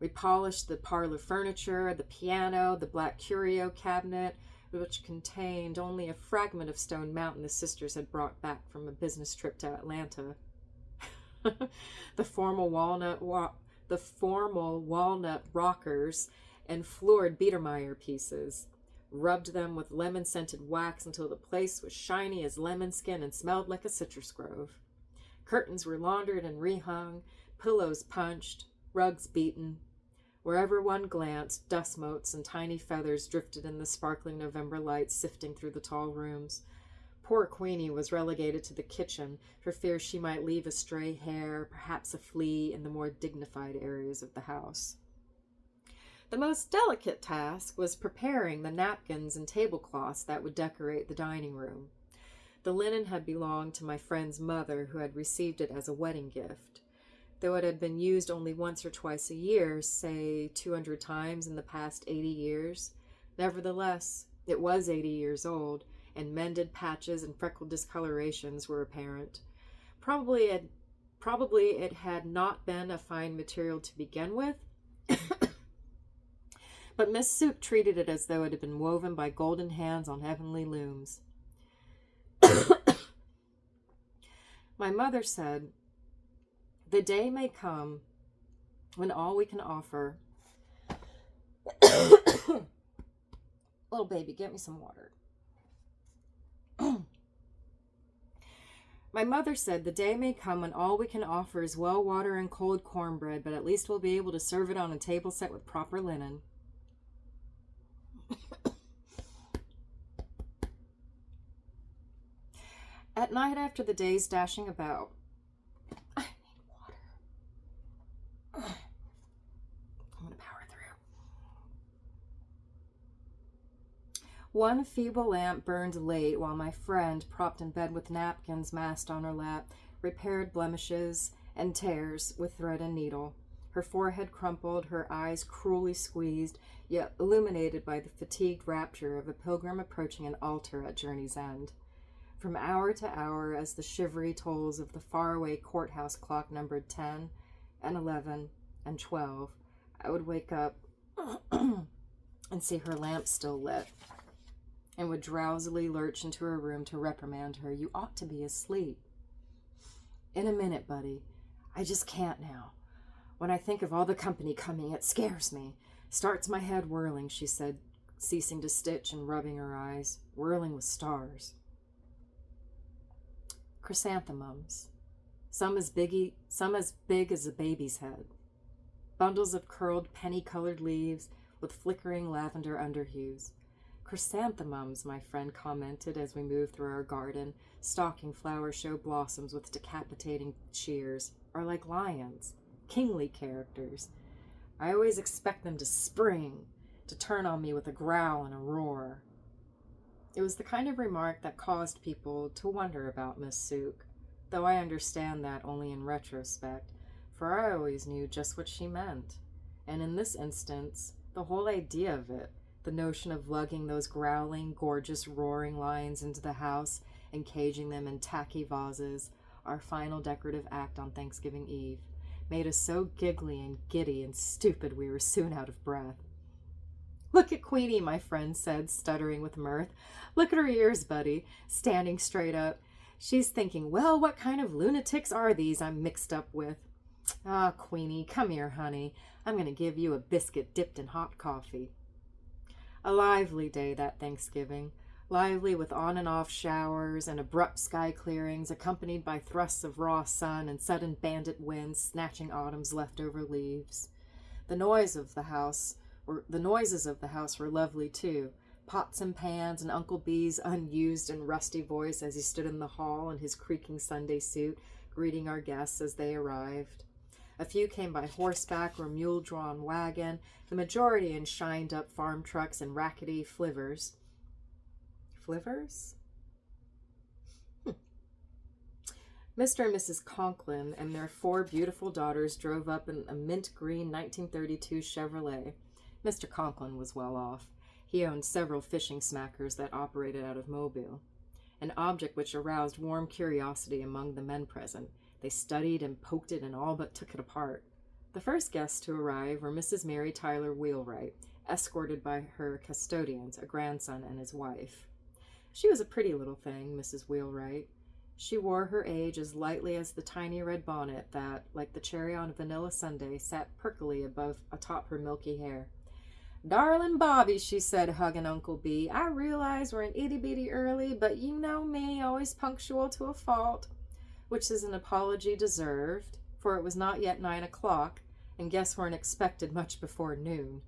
We polished the parlor furniture, the piano, the black curio cabinet, which contained only a fragment of stone mountain the sisters had brought back from a business trip to Atlanta. The formal walnut rockers and floored Biedermeier pieces, rubbed them with lemon-scented wax until the place was shiny as lemon skin and smelled like a citrus grove. Curtains were laundered and rehung, pillows punched, rugs beaten. Wherever one glanced, dust motes and tiny feathers drifted in the sparkling November light sifting through the tall rooms. Poor Queenie was relegated to the kitchen for fear she might leave a stray hair, perhaps a flea, in the more dignified areas of the house. The most delicate task was preparing the napkins and tablecloths that would decorate the dining room. The linen had belonged to my friend's mother, who had received it as a wedding gift. Though it had been used only once or twice a year, say 200 times in the past 80 years, nevertheless, it was 80 years old, and mended patches and freckled discolorations were apparent. Probably it had not been a fine material to begin with, but Miss Sooke treated it as though it had been woven by golden hands on heavenly looms. My mother said, "The day may come when all we can offer..." Little baby, get me some water. My mother said, "The day may come when all we can offer is well water and cold cornbread, but at least we'll be able to serve it on a table set with proper linen." At night, after the day's dashing about, I need water. I'm going to power through. One feeble lamp burned late while my friend, propped in bed with napkins massed on her lap, repaired blemishes and tears with thread and needle. Her forehead crumpled, her eyes cruelly squeezed, yet illuminated by the fatigued rapture of a pilgrim approaching an altar at journey's end. From hour to hour, as the shivery tolls of the faraway courthouse clock numbered 10 and 11 and 12, I would wake up and see her lamp still lit, and would drowsily lurch into her room to reprimand her. "You ought to be asleep." "In a minute, buddy. I just can't now. When I think of all the company coming, it scares me. Starts my head whirling," she said, ceasing to stitch and rubbing her eyes. "Whirling with stars." Chrysanthemums, some as big as a baby's head. Bundles of curled penny-colored leaves with flickering lavender underhues. "Chrysanthemums," my friend commented as we moved through our garden, stalking flower show blossoms with decapitating shears, "are like lions, kingly characters. I always expect them to spring, to turn on me with a growl and a roar." It was the kind of remark that caused people to wonder about Miss Sooke, though I understand that only in retrospect, for I always knew just what she meant. And in this instance, the whole idea of it, the notion of lugging those growling, gorgeous, roaring lions into the house and caging them in tacky vases, our final decorative act on Thanksgiving Eve, made us so giggly and giddy and stupid we were soon out of breath. "Look at Queenie," my friend said, stuttering with mirth. "Look at her ears, buddy, standing straight up. She's thinking, well, what kind of lunatics are these I'm mixed up with? Ah, Queenie, come here, honey. I'm going to give you a biscuit dipped in hot coffee." A lively day that Thanksgiving, lively with on and off showers and abrupt sky clearings, accompanied by thrusts of raw sun and sudden bandit winds snatching autumn's leftover leaves. The noises of the house were lovely too. Pots and pans, and Uncle B's unused and rusty voice as he stood in the hall in his creaking Sunday suit, greeting our guests as they arrived. A few came by horseback or mule-drawn wagon, the majority in shined-up farm trucks and rackety flivvers. Flivvers? Mr. and Mrs. Conklin and their 4 beautiful daughters drove up in a mint green 1932 Chevrolet. Mr. Conklin was well off. He owned several fishing smackers that operated out of Mobile, an object which aroused warm curiosity among the men present. They studied and poked it and all but took it apart. The first guests to arrive were Mrs. Mary Tyler Wheelwright, escorted by her custodians, a grandson and his wife. She was a pretty little thing, Mrs. Wheelwright. She wore her age as lightly as the tiny red bonnet that, like the cherry on a vanilla sundae, sat perkily atop her milky hair. "Darling Bobby," she said, hugging Uncle B, "I realize we're an itty-bitty early, but you know me, always punctual to a fault," which is an apology deserved, for it was not yet 9 o'clock, and guests weren't expected much before noon.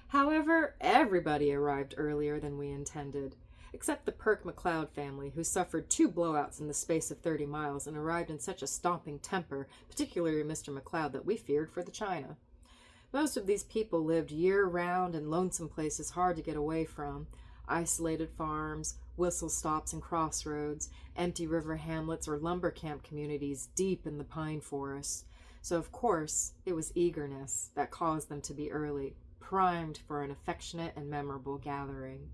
However, everybody arrived earlier than we intended, except the Perk McLeod family, who suffered 2 blowouts in the space of 30 miles and arrived in such a stomping temper, particularly Mr. McLeod, that we feared for the china. Most of these people lived year-round in lonesome places hard to get away from, isolated farms, whistle stops and crossroads, empty river hamlets, or lumber camp communities deep in the pine forests. So, of course, it was eagerness that caused them to be early, primed for an affectionate and memorable gathering.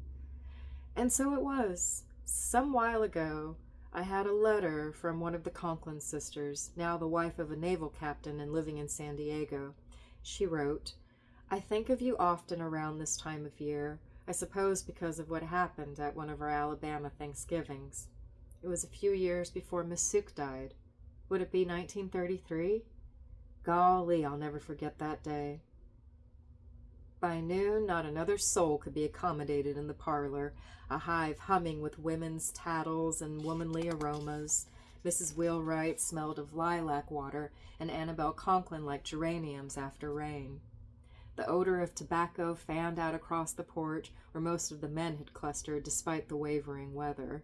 And so it was. Some while ago, I had a letter from one of the Conklin sisters, now the wife of a naval captain and living in San Diego. She wrote, "I think of you often around this time of year, I suppose because of what happened at one of our Alabama Thanksgivings. It was a few years before Miss Suk died. Would it be 1933? Golly, I'll never forget that day." By noon, not another soul could be accommodated in the parlor, a hive humming with women's tattles and womanly aromas. Mrs. Wheelwright smelled of lilac water, and Annabel Conklin like geraniums after rain. The odor of tobacco fanned out across the porch, where most of the men had clustered despite the wavering weather,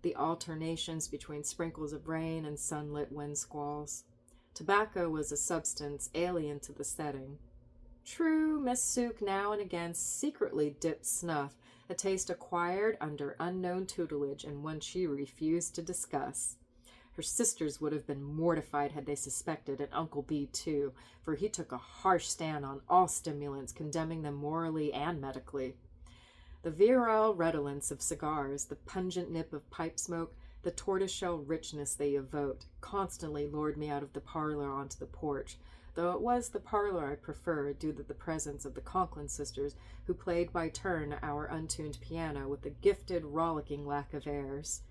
the alternations between sprinkles of rain and sunlit wind squalls. Tobacco was a substance alien to the setting. True, Miss Suk now and again secretly dipped snuff, a taste acquired under unknown tutelage and one she refused to discuss. Her sisters would have been mortified had they suspected, and Uncle B too, for he took a harsh stand on all stimulants, condemning them morally and medically. The virile redolence of cigars, the pungent nip of pipe smoke, the tortoiseshell richness they evoked, constantly lured me out of the parlor onto the porch, though it was the parlor I preferred due to the presence of the Conklin sisters, who played by turn our untuned piano with a gifted, rollicking lack of airs.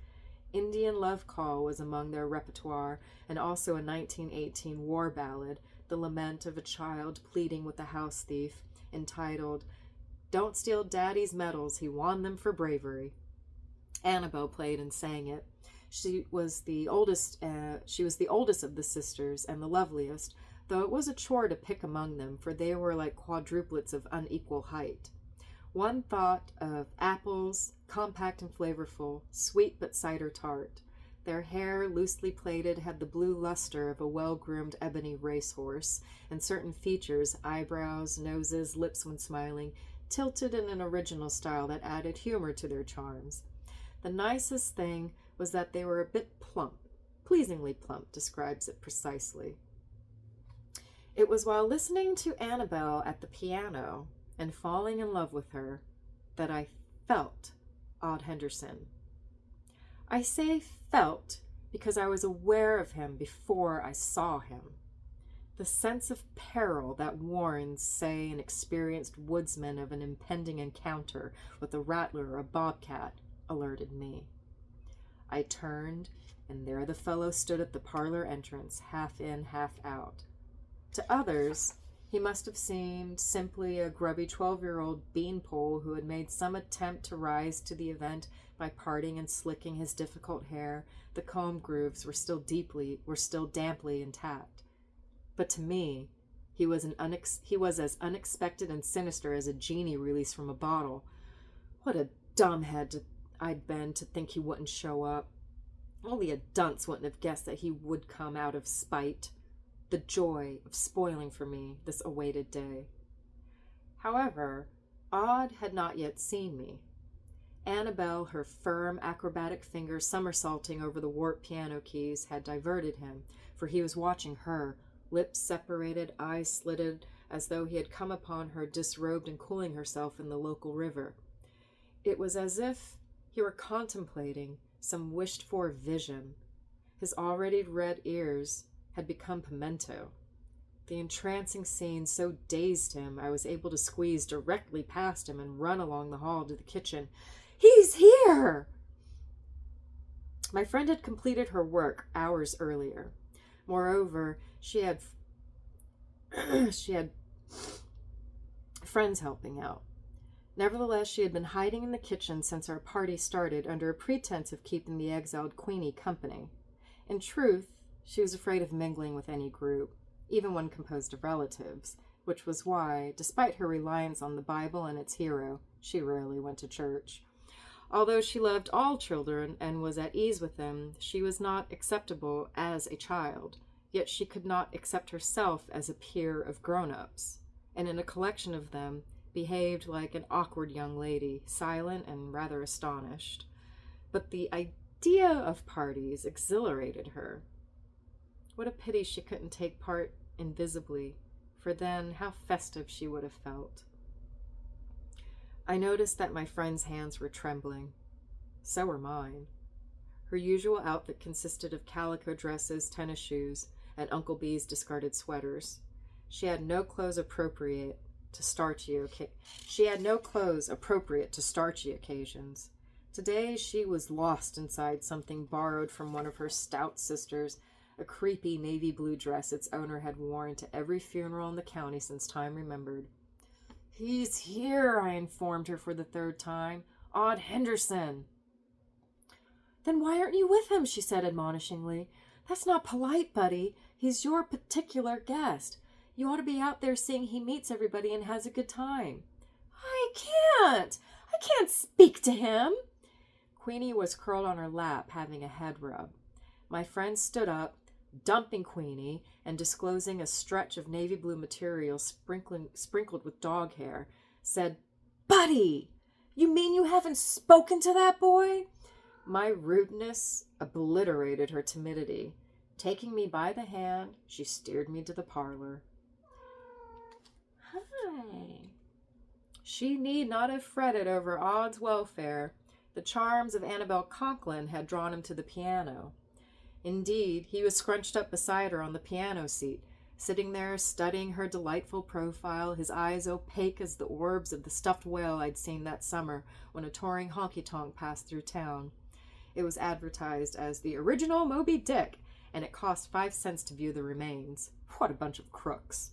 Indian Love Call was among their repertoire, and also a 1918 war ballad, the lament of a child pleading with a house thief, entitled "Don't Steal Daddy's Medals, He Won Them for Bravery." Annabel played and sang it. She was the oldest of the sisters and the loveliest, though it was a chore to pick among them, for they were like quadruplets of unequal height. One thought of apples, compact and flavorful, sweet but cider tart. Their hair, loosely plaited, had the blue luster of a well-groomed ebony racehorse, and certain features, eyebrows, noses, lips when smiling, tilted in an original style that added humor to their charms. The nicest thing was that they were a bit plump. Pleasingly plump describes it precisely. It was while listening to Annabel at the piano and falling in love with her that I felt Odd Henderson. I say felt because I was aware of him before I saw him. The sense of peril that warns, say, an experienced woodsman of an impending encounter with a rattler or a bobcat alerted me. I turned, and there the fellow stood at the parlor entrance, half in, half out. To others, he must have seemed simply a grubby 12-year-old beanpole who had made some attempt to rise to the event by parting and slicking his difficult hair. The comb grooves were still damply intact. But to me, he was as unexpected and sinister as a genie released from a bottle. What a dumbhead I'd been to think he wouldn't show up. Only a dunce wouldn't have guessed that he would come out of spite. the joy of spoiling for me this awaited day. However, Odd had not yet seen me. Annabelle, her firm, acrobatic fingers somersaulting over the warped piano keys, had diverted him, for he was watching her, lips separated, eyes slitted, as though he had come upon her disrobed and cooling herself in the local river. It was as if he were contemplating some wished-for vision. His already red ears had become pimento. The entrancing scene so dazed him, I was able to squeeze directly past him and run along the hall to the kitchen. "He's here!" My friend had completed her work hours earlier. Moreover, she had friends helping out. Nevertheless, she had been hiding in the kitchen since our party started under a pretense of keeping the exiled Queenie company. In truth, she was afraid of mingling with any group, even one composed of relatives, which was why, despite her reliance on the Bible and its hero, she rarely went to church. Although she loved all children and was at ease with them, she was not acceptable as a child, yet she could not accept herself as a peer of grown-ups, and in a collection of them, behaved like an awkward young lady, silent and rather astonished. But the idea of parties exhilarated her. What a pity she couldn't take part invisibly, for then how festive she would have felt. I noticed that my friend's hands were trembling. So were mine. Her usual outfit consisted of calico dresses, tennis shoes, and Uncle B's discarded sweaters. She had no clothes appropriate to starchy occasions. Today she was lost inside something borrowed from one of her stout sisters, a creepy navy blue dress its owner had worn to every funeral in the county since time remembered. "He's here," I informed her for the third time. "Odd Henderson." "Then why aren't you with him?" she said admonishingly. "That's not polite, buddy. He's your particular guest. You ought to be out there seeing he meets everybody and has a good time." I can't speak to him." Queenie was curled on her lap, having a head rub. My friend stood up, dumping Queenie and disclosing a stretch of navy blue material sprinkled with dog hair, said, "Buddy, you mean you haven't spoken to that boy?" My rudeness obliterated her timidity. Taking me by the hand, she steered me to the parlor. "Hi." She need not have fretted over Odd's welfare. The charms of Annabelle Conklin had drawn him to the piano. Indeed, he was scrunched up beside her on the piano seat, sitting there studying her delightful profile, his eyes opaque as the orbs of the stuffed whale I'd seen that summer when a touring honky-tonk passed through town. It was advertised as the original Moby Dick, and it cost 5 cents to view the remains. What a bunch of crooks.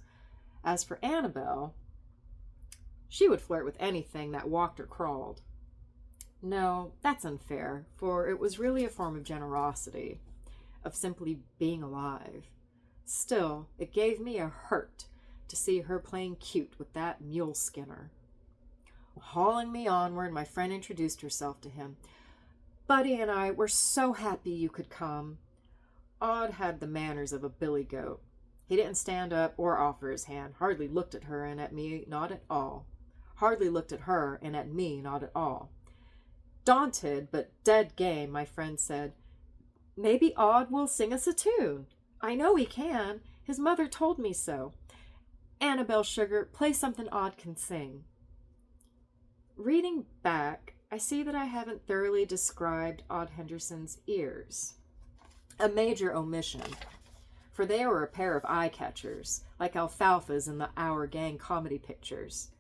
As for Annabelle, she would flirt with anything that walked or crawled. No, that's unfair, for it was really a form of generosity, of simply being alive. Still, it gave me a hurt to see her playing cute with that mule skinner. Hauling me onward, my friend introduced herself to him. "Buddy and I were so happy you could come." Odd had the manners of a billy goat. He didn't stand up or offer his hand, hardly looked at her and at me, not at all. Daunted, but dead game, my friend said, "Maybe Odd will sing us a tune. I know he can. His mother told me so. Annabelle, sugar, play something Odd can sing." Reading back, I see that I haven't thoroughly described Odd Henderson's ears. A major omission, for they were a pair of eye-catchers, like alfalfas in the Our Gang comedy pictures.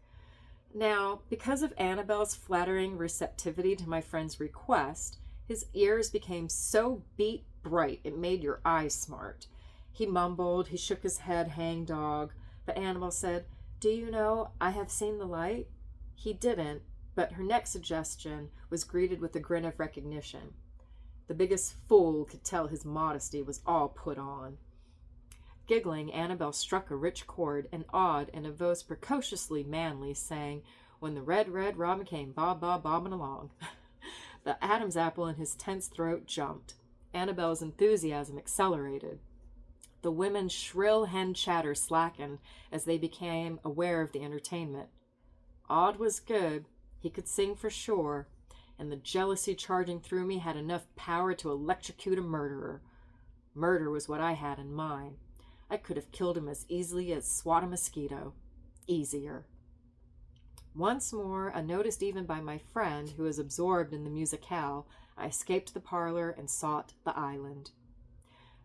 Now, because of Annabelle's flattering receptivity to my friend's request, his ears became so beat bright it made your eyes smart. He mumbled, he shook his head, hangdog, but Annabelle said, "Do you know, I have seen the light?" He didn't, but her next suggestion was greeted with a grin of recognition. The biggest fool could tell his modesty was all put on. Giggling, Annabelle struck a rich chord, and Odd, in a voice precociously manly, sang, "When the red, red robin came bobbing along." The Adam's apple in his tense throat jumped. Annabelle's enthusiasm accelerated. The women's shrill hen chatter slackened as they became aware of the entertainment. Odd was good. He could sing for sure, and the jealousy charging through me had enough power to electrocute a murderer. Murder was what I had in mind. I could have killed him as easily as swat a mosquito. Easier. Once more, unnoticed even by my friend, who was absorbed in the musicale, I escaped the parlor and sought the island.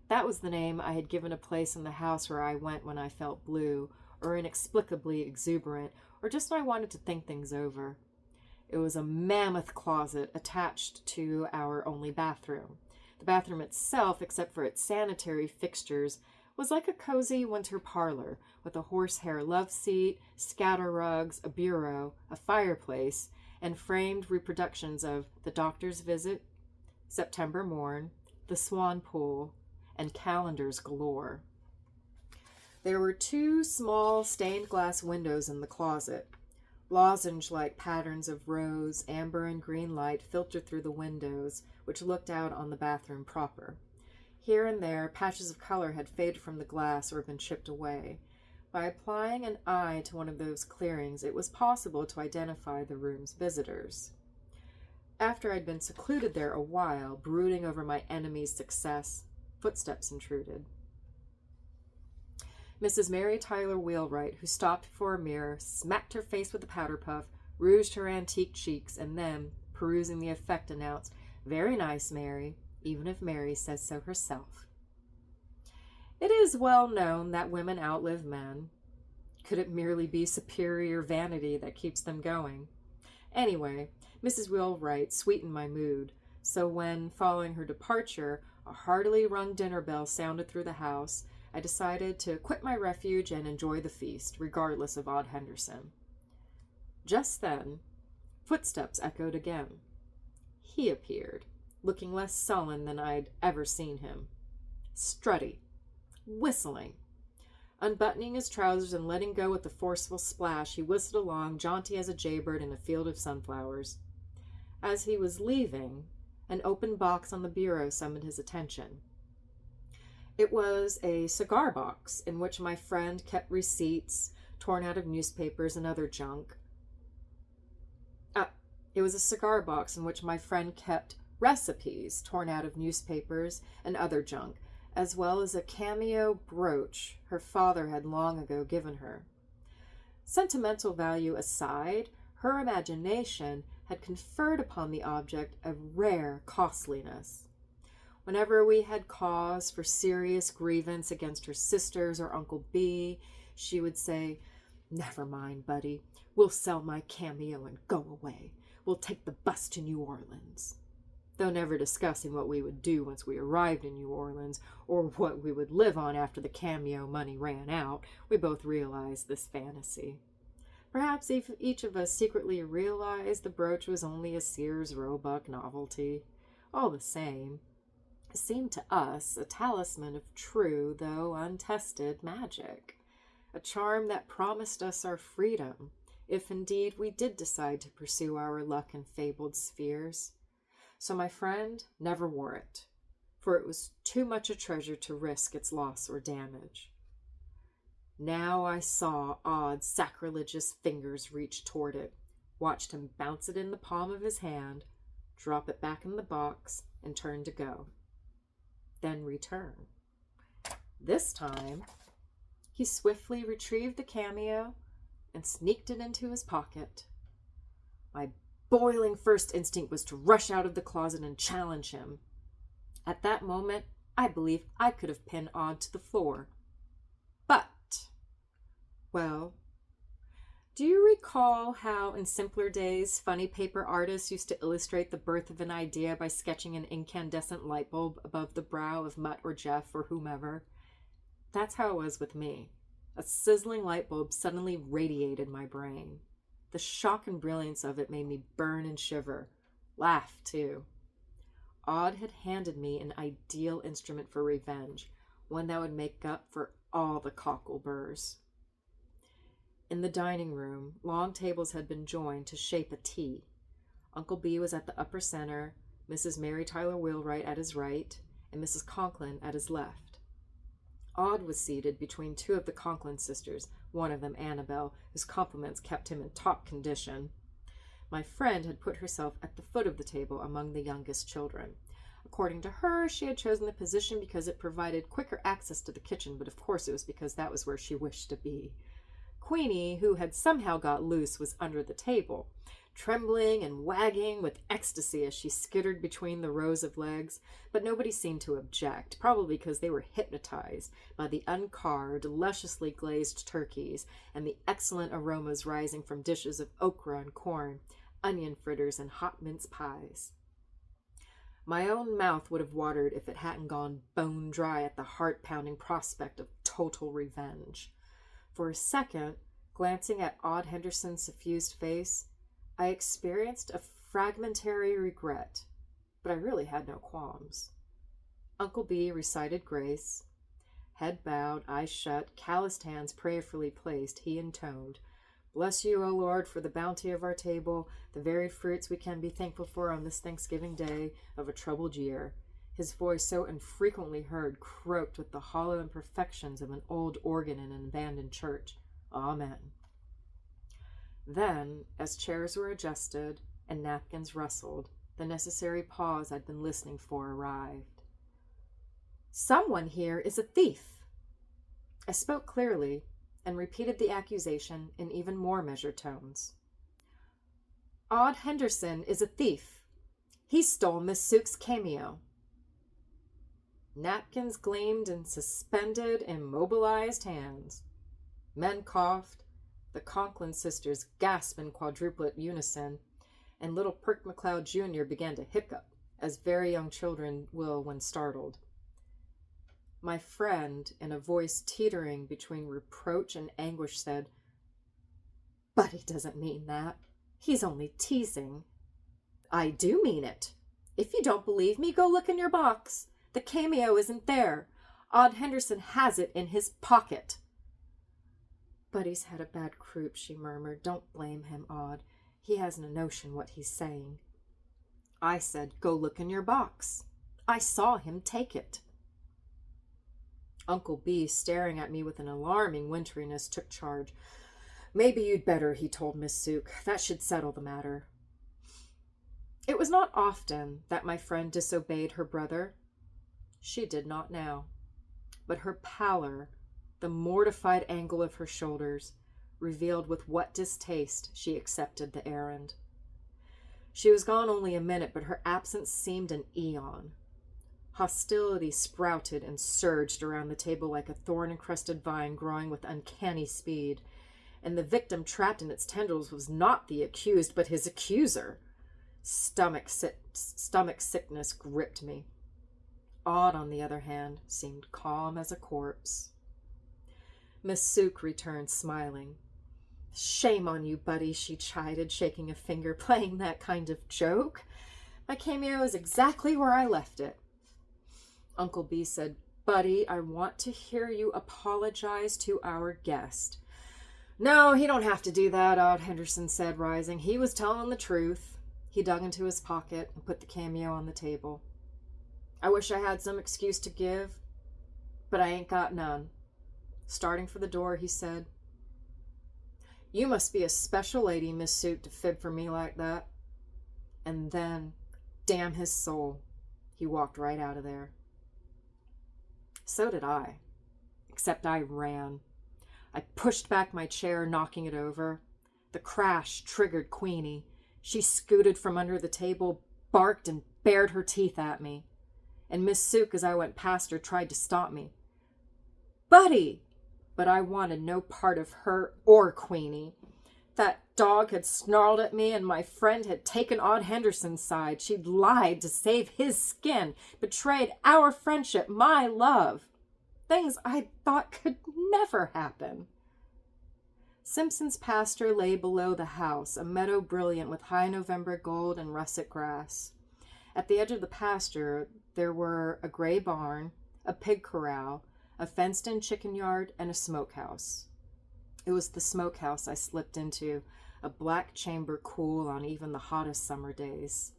That was the name I had given a place in the house where I went when I felt blue, or inexplicably exuberant, or just when I wanted to think things over. It was a mammoth closet attached to our only bathroom. The bathroom itself, except for its sanitary fixtures, was like a cozy winter parlor, with a horsehair love seat, scatter rugs, a bureau, a fireplace, and framed reproductions of The Doctor's Visit, September Morn, The Swan Pool, and calendars galore. There were 2 small stained glass windows in the closet. Lozenge-like patterns of rose, amber, and green light filtered through the windows, which looked out on the bathroom proper. Here and there, patches of color had faded from the glass or been chipped away. By applying an eye to one of those clearings, it was possible to identify the room's visitors. After I'd been secluded there a while, brooding over my enemy's success, footsteps intruded. Mrs. Mary Tyler Wheelwright, who stopped before a mirror, smacked her face with a powder puff, rouged her antique cheeks, and then, perusing the effect, announced, "Very nice, Mary, even if Mary says so herself." It is well known that women outlive men. Could it merely be superior vanity that keeps them going? Anyway, Mrs. Wheelwright sweetened my mood, so when, following her departure, a heartily rung dinner bell sounded through the house, I decided to quit my refuge and enjoy the feast, regardless of Odd Henderson. Just then, footsteps echoed again. He appeared, looking less sullen than I'd ever seen him. Strutty, whistling. Unbuttoning his trousers and letting go with a forceful splash, he whistled along, jaunty as a jaybird in a field of sunflowers. As he was leaving, an open box on the bureau summoned his attention. It was a cigar box in which my friend kept receipts torn out of newspapers and other junk. It was a cigar box in which my friend kept recipes torn out of newspapers and other junk, as well as a cameo brooch her father had long ago given her. Sentimental value aside, her imagination had conferred upon the object a rare costliness. Whenever we had cause for serious grievance against her sisters or Uncle B, she would say, "Never mind, buddy. We'll sell my cameo and go away. We'll take the bus to New Orleans." Though never discussing what we would do once we arrived in New Orleans, or what we would live on after the cameo money ran out, we both realized this fantasy. Perhaps each of us secretly realized the brooch was only a Sears Roebuck novelty. All the same, it seemed to us a talisman of true, though untested, magic. A charm that promised us our freedom, if indeed we did decide to pursue our luck in fabled spheres. So my friend never wore it, for it was too much a treasure to risk its loss or damage. Now I saw Odd's sacrilegious fingers reach toward it, watched him bounce it in the palm of his hand, drop it back in the box, and turn to go. Then return. This time, he swiftly retrieved the cameo and sneaked it into his pocket. My boiling first instinct was to rush out of the closet and challenge him. At that moment, I believe I could have pinned Odd to the floor. But, well, do you recall how in simpler days funny paper artists used to illustrate the birth of an idea by sketching an incandescent light bulb above the brow of Mutt or Jeff or whomever? That's how it was with me. A sizzling light bulb suddenly radiated my brain. The shock and brilliance of it made me burn and shiver. Laugh, too. Odd had handed me an ideal instrument for revenge, one that would make up for all the cockle-burrs. In the dining room, long tables had been joined to shape a T. Uncle B was at the upper center, Mrs. Mary Tyler Wheelwright at his right, and Mrs. Conklin at his left. Odd was seated between two of the Conklin sisters, one of them Annabel, whose compliments kept him in top condition. My friend had put herself at the foot of the table among the youngest children. According to her, she had chosen the position because it provided quicker access to the kitchen, but of course it was because that was where she wished to be. Queenie, who had somehow got loose, was under the table, trembling and wagging with ecstasy as she skittered between the rows of legs, but nobody seemed to object, probably because they were hypnotized by the uncarved, lusciously glazed turkeys and the excellent aromas rising from dishes of okra and corn, onion fritters, and hot mince pies. My own mouth would have watered if it hadn't gone bone dry at the heart-pounding prospect of total revenge. For a second, glancing at Odd Henderson's suffused face, I experienced a fragmentary regret, but I really had no qualms. Uncle B recited grace. Head bowed, eyes shut, calloused hands prayerfully placed, he intoned, "Bless you, O Lord, for the bounty of our table, the very fruits we can be thankful for on this Thanksgiving day of a troubled year." His voice, so infrequently heard, croaked with the hollow imperfections of an old organ in an abandoned church. Amen. Then, as chairs were adjusted and napkins rustled, the necessary pause I'd been listening for arrived. "Someone here is a thief." I spoke clearly and repeated the accusation in even more measured tones. "Odd Henderson is a thief. He stole Miss Sook's cameo." Napkins gleamed in suspended, immobilized hands. Men coughed, the Conklin sisters gasped in quadruplet unison, and little Perk McLeod Jr. began to hiccup, as very young children will when startled. My friend, in a voice teetering between reproach and anguish, said, "But he doesn't mean that. He's only teasing." "I do mean it. If you don't believe me, go look in your box. The cameo isn't there. Odd Henderson has it in his pocket." "Buddy's had a bad croup," she murmured. "Don't blame him, Odd. He hasn't a notion what he's saying." I said, "Go look in your box. I saw him take it." Uncle B, staring at me with an alarming winteriness, took charge. "Maybe you'd better," he told Miss Sook. "That should settle the matter." It was not often that my friend disobeyed her brother. She did not now, but her pallor, the mortified angle of her shoulders, revealed with what distaste she accepted the errand. She was gone only a minute, but her absence seemed an eon. Hostility sprouted and surged around the table like a thorn-encrusted vine growing with uncanny speed, and the victim trapped in its tendrils was not the accused, but his accuser. Stomach sickness gripped me. Odd, on the other hand, seemed calm as a corpse. Miss Sook returned, smiling. "Shame on you, Buddy," she chided, shaking a finger. "Playing that kind of joke? My cameo is exactly where I left it." Uncle B said, "Buddy, I want to hear you apologize to our guest." "No, he don't have to do that," Odd Henderson said, rising. "He was telling the truth." He dug into his pocket and put the cameo on the table. "I wish I had some excuse to give, but I ain't got none." Starting for the door, he said, "You must be a special lady, Miss Sook, to fib for me like that." And then, damn his soul, he walked right out of there. So did I, except I ran. I pushed back my chair, knocking it over. The crash triggered Queenie. She scooted from under the table, barked, and bared her teeth at me. And Miss Sook, as I went past her, tried to stop me. "Buddy!" But I wanted no part of her or Queenie. That dog had snarled at me, and my friend had taken Odd Henderson's side. She'd lied to save his skin, betrayed our friendship, my love. Things I thought could never happen. Simpson's pasture lay below the house, a meadow brilliant with high November gold and russet grass. At the edge of the pasture, there were a gray barn, a pig corral, a fenced-in chicken yard, and a smokehouse. It was the smokehouse I slipped into, a black chamber cool on even the hottest summer days.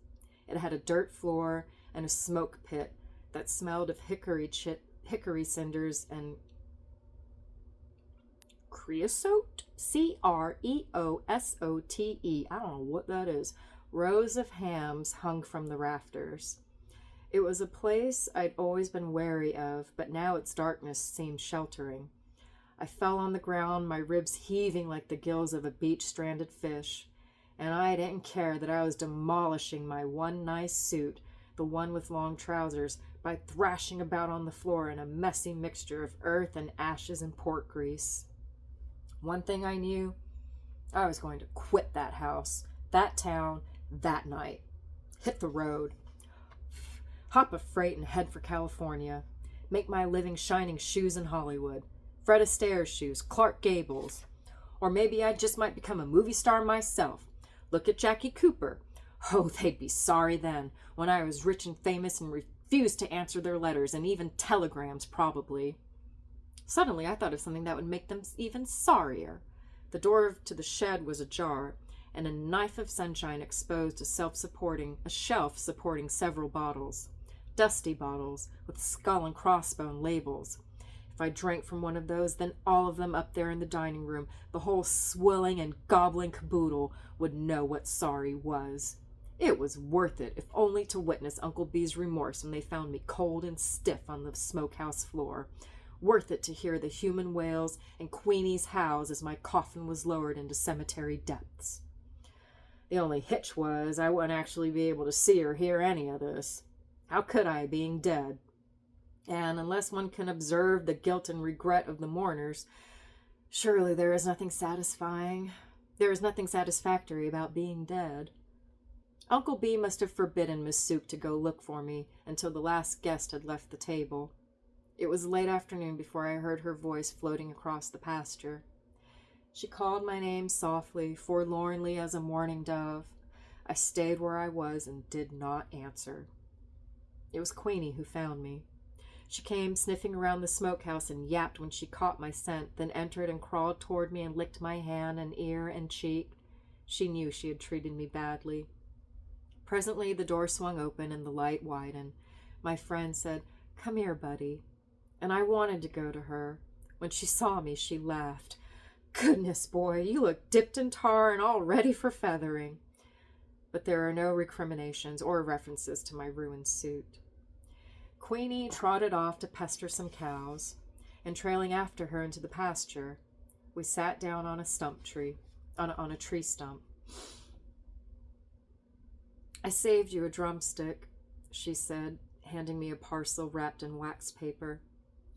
It had a dirt floor and a smoke pit that smelled of hickory cinders and creosote, Creosote. I don't know what that is. Rows of hams hung from the rafters. It was a place I'd always been wary of, but now its darkness seemed sheltering. I fell on the ground, my ribs heaving like the gills of a beach-stranded fish, and I didn't care that I was demolishing my one nice suit, the one with long trousers, by thrashing about on the floor in a messy mixture of earth and ashes and pork grease. One thing I knew, I was going to quit that house, that town, that night. Hit the road. Hop a freight and head for California. Make my living shining shoes in Hollywood. Fred Astaire's shoes, Clark Gable's. Or maybe I just might become a movie star myself. Look at Jackie Cooper. Oh, they'd be sorry then, when I was rich and famous and refused to answer their letters and even telegrams, probably. Suddenly I thought of something that would make them even sorrier. The door to the shed was ajar, and a knife of sunshine exposed a shelf supporting several bottles. Dusty bottles, with skull and crossbone labels. If I drank from one of those, then all of them up there in the dining room, the whole swilling and gobbling caboodle, would know what sorry was. It was worth it, if only to witness Uncle B's remorse when they found me cold and stiff on the smokehouse floor. Worth it to hear the human wails and Queenie's howls as my coffin was lowered into cemetery depths. The only hitch was I wouldn't actually be able to see or hear any of this. How could I, being dead? And unless one can observe the guilt and regret of the mourners, surely there is nothing satisfying. There is nothing satisfactory about being dead. Uncle B must have forbidden Miss Soup to go look for me until the last guest had left the table. It was late afternoon before I heard her voice floating across the pasture. She called my name softly, forlornly as a mourning dove. I stayed where I was and did not answer. It was Queenie who found me. She came sniffing around the smokehouse and yapped when she caught my scent, then entered and crawled toward me and licked my hand and ear and cheek. She knew she had treated me badly. Presently the door swung open and the light widened. My friend said, "Come here, buddy." And I wanted to go to her. When she saw me, she laughed. "Goodness, boy, you look dipped in tar and all ready for feathering." But there are no recriminations or references to my ruined suit. Queenie trotted off to pester some cows, and trailing after her into the pasture, we sat down on a tree stump. "I saved you a drumstick," she said, handing me a parcel wrapped in wax paper,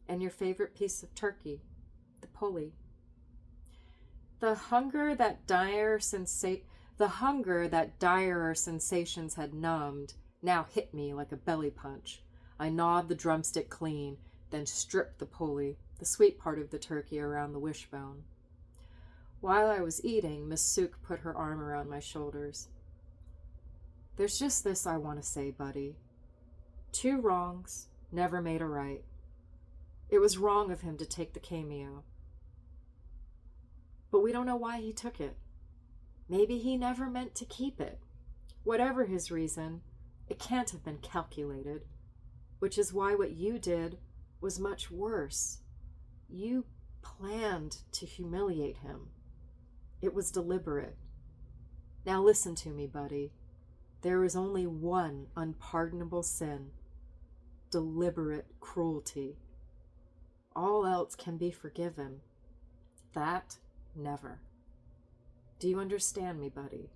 "and your favorite piece of turkey, the pulley." The hunger that direr sensations had numbed now hit me like a belly punch. I gnawed the drumstick clean, then stripped the pulley, the sweet part of the turkey, around the wishbone. While I was eating, Miss Sook put her arm around my shoulders. "There's just this I want to say, buddy. 2 wrongs never made a right. It was wrong of him to take the cameo. But we don't know why he took it. Maybe he never meant to keep it. Whatever his reason, it can't have been calculated. Which is why what you did was much worse. You planned to humiliate him. It was deliberate. Now listen to me, buddy. There is only one unpardonable sin: deliberate cruelty. All else can be forgiven. That, never. Do you understand me, buddy?"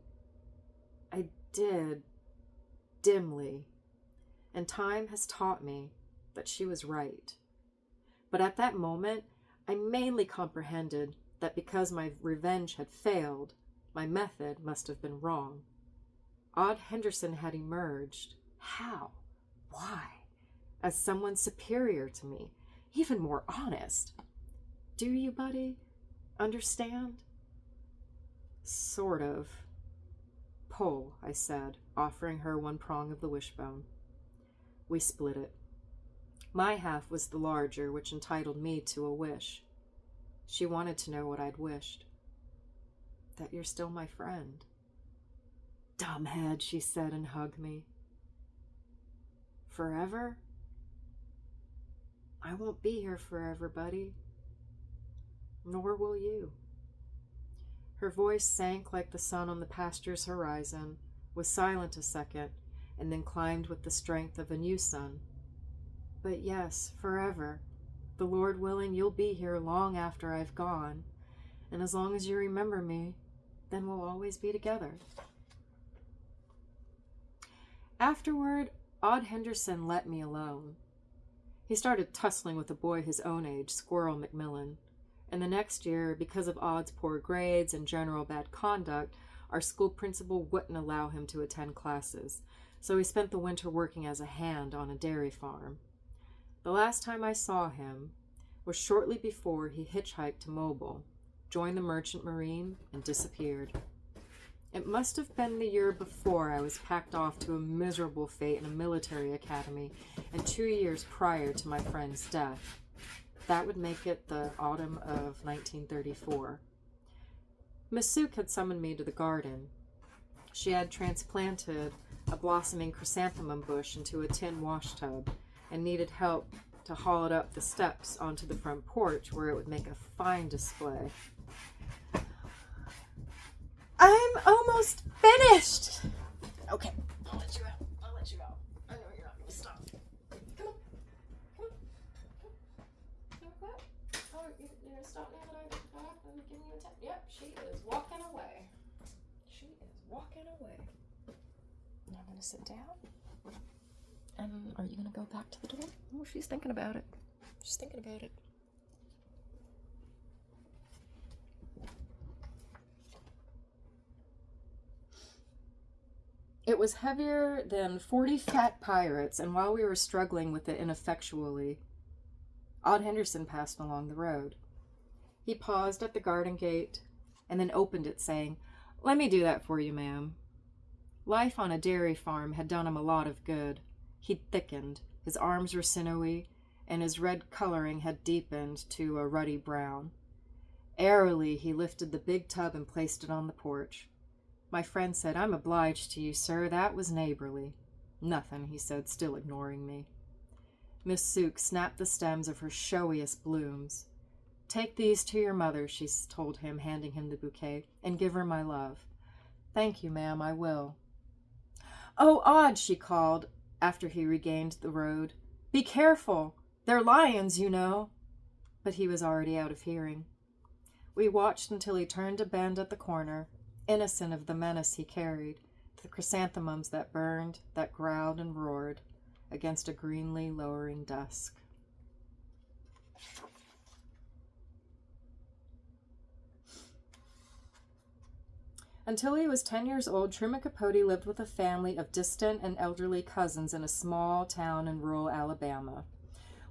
I did, dimly, and time has taught me that she was right. But at that moment, I mainly comprehended that because my revenge had failed, my method must have been wrong. Odd Henderson had emerged. How? Why? As someone superior to me, even more honest. Do you, buddy, understand? Sort of. Pull, I said, offering her one prong of the wishbone. We split it. My half was the larger, which entitled me to a wish. She wanted to know what I'd wished. That you're still my friend. Dumbhead, she said and hugged me. Forever? I won't be here forever, buddy. Nor will you. Her voice sank like the sun on the pasture's horizon, was silent a second, and then climbed with the strength of a new sun. But yes, forever. The Lord willing, you'll be here long after I've gone, and as long as you remember me, then we'll always be together. Afterward, Odd Henderson let me alone. He started tussling with a boy his own age, Squirrel McMillan, and the next year, because of Odd's poor grades and general bad conduct, our school principal wouldn't allow him to attend classes, so he spent the winter working as a hand on a dairy farm. The last time I saw him was shortly before he hitchhiked to Mobile, joined the Merchant Marine, and disappeared. It must have been the year before I was packed off to a miserable fate in a military academy, and 2 years prior to my friend's death. That would make it the autumn of 1934. Miss Suk had summoned me to the garden. She had transplanted a blossoming chrysanthemum bush into a tin wash tub and needed help to haul it up the steps onto the front porch where it would make a fine display. I'm almost finished! Okay, I'll let you out. I know you're not going to stop. Come on. Come on. Oh, you're going to stop now that I'm giving you a tap? Yep, she is walking away. Now I'm going to sit down. And are you going to go back to the door? Oh, she's thinking about it. It was heavier than 40 fat pirates, and while we were struggling with it ineffectually, Odd Henderson passed along the road. He paused at the garden gate and then opened it, saying, "Let me do that for you, ma'am." Life on a dairy farm had done him a lot of good. He'd thickened, his arms were sinewy, and his red coloring had deepened to a ruddy brown. Airily, he lifted the big tub and placed it on the porch. My friend said, "I'm obliged to you, sir. That was neighborly." "Nothing," he said, still ignoring me. Miss Suk snapped the stems of her showiest blooms. "Take these to your mother," she told him, handing him the bouquet, "and give her my love." "Thank you, ma'am, I will." "Oh, Odd," she called, after he regained the road. "Be careful. They're lions, you know." But he was already out of hearing. We watched until he turned a bend at the corner, innocent of the menace he carried, the chrysanthemums that burned, that growled and roared against a greenly lowering dusk. Until he was 10 years old, Truman Capote lived with a family of distant and elderly cousins in a small town in rural Alabama.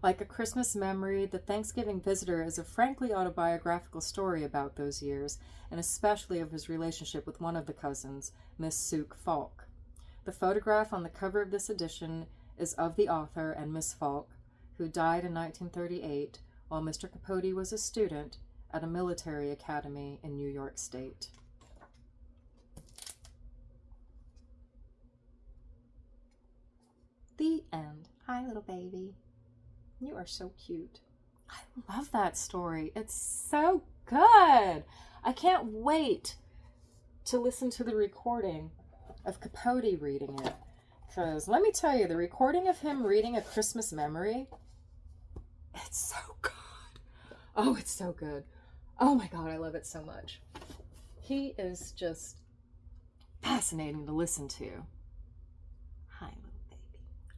Like A Christmas Memory, The Thanksgiving Visitor is a frankly autobiographical story about those years, and especially of his relationship with one of the cousins, Miss Suk Falk. The photograph on the cover of this edition is of the author and Miss Falk, who died in 1938 while Mr. Capote was a student at a military academy in New York State. The end. Hi, little baby. You are so cute. I love that story. It's so good. I can't wait to listen to the recording of Capote reading it. Because let me tell you, the recording of him reading A Christmas Memory, it's so good. Oh, it's so good. Oh my God, I love it so much. He is just fascinating to listen to. Hi, little baby.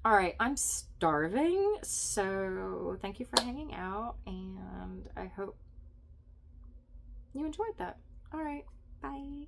All right, I'm starving, so thank you for hanging out, and I hope you enjoyed that. All right, bye.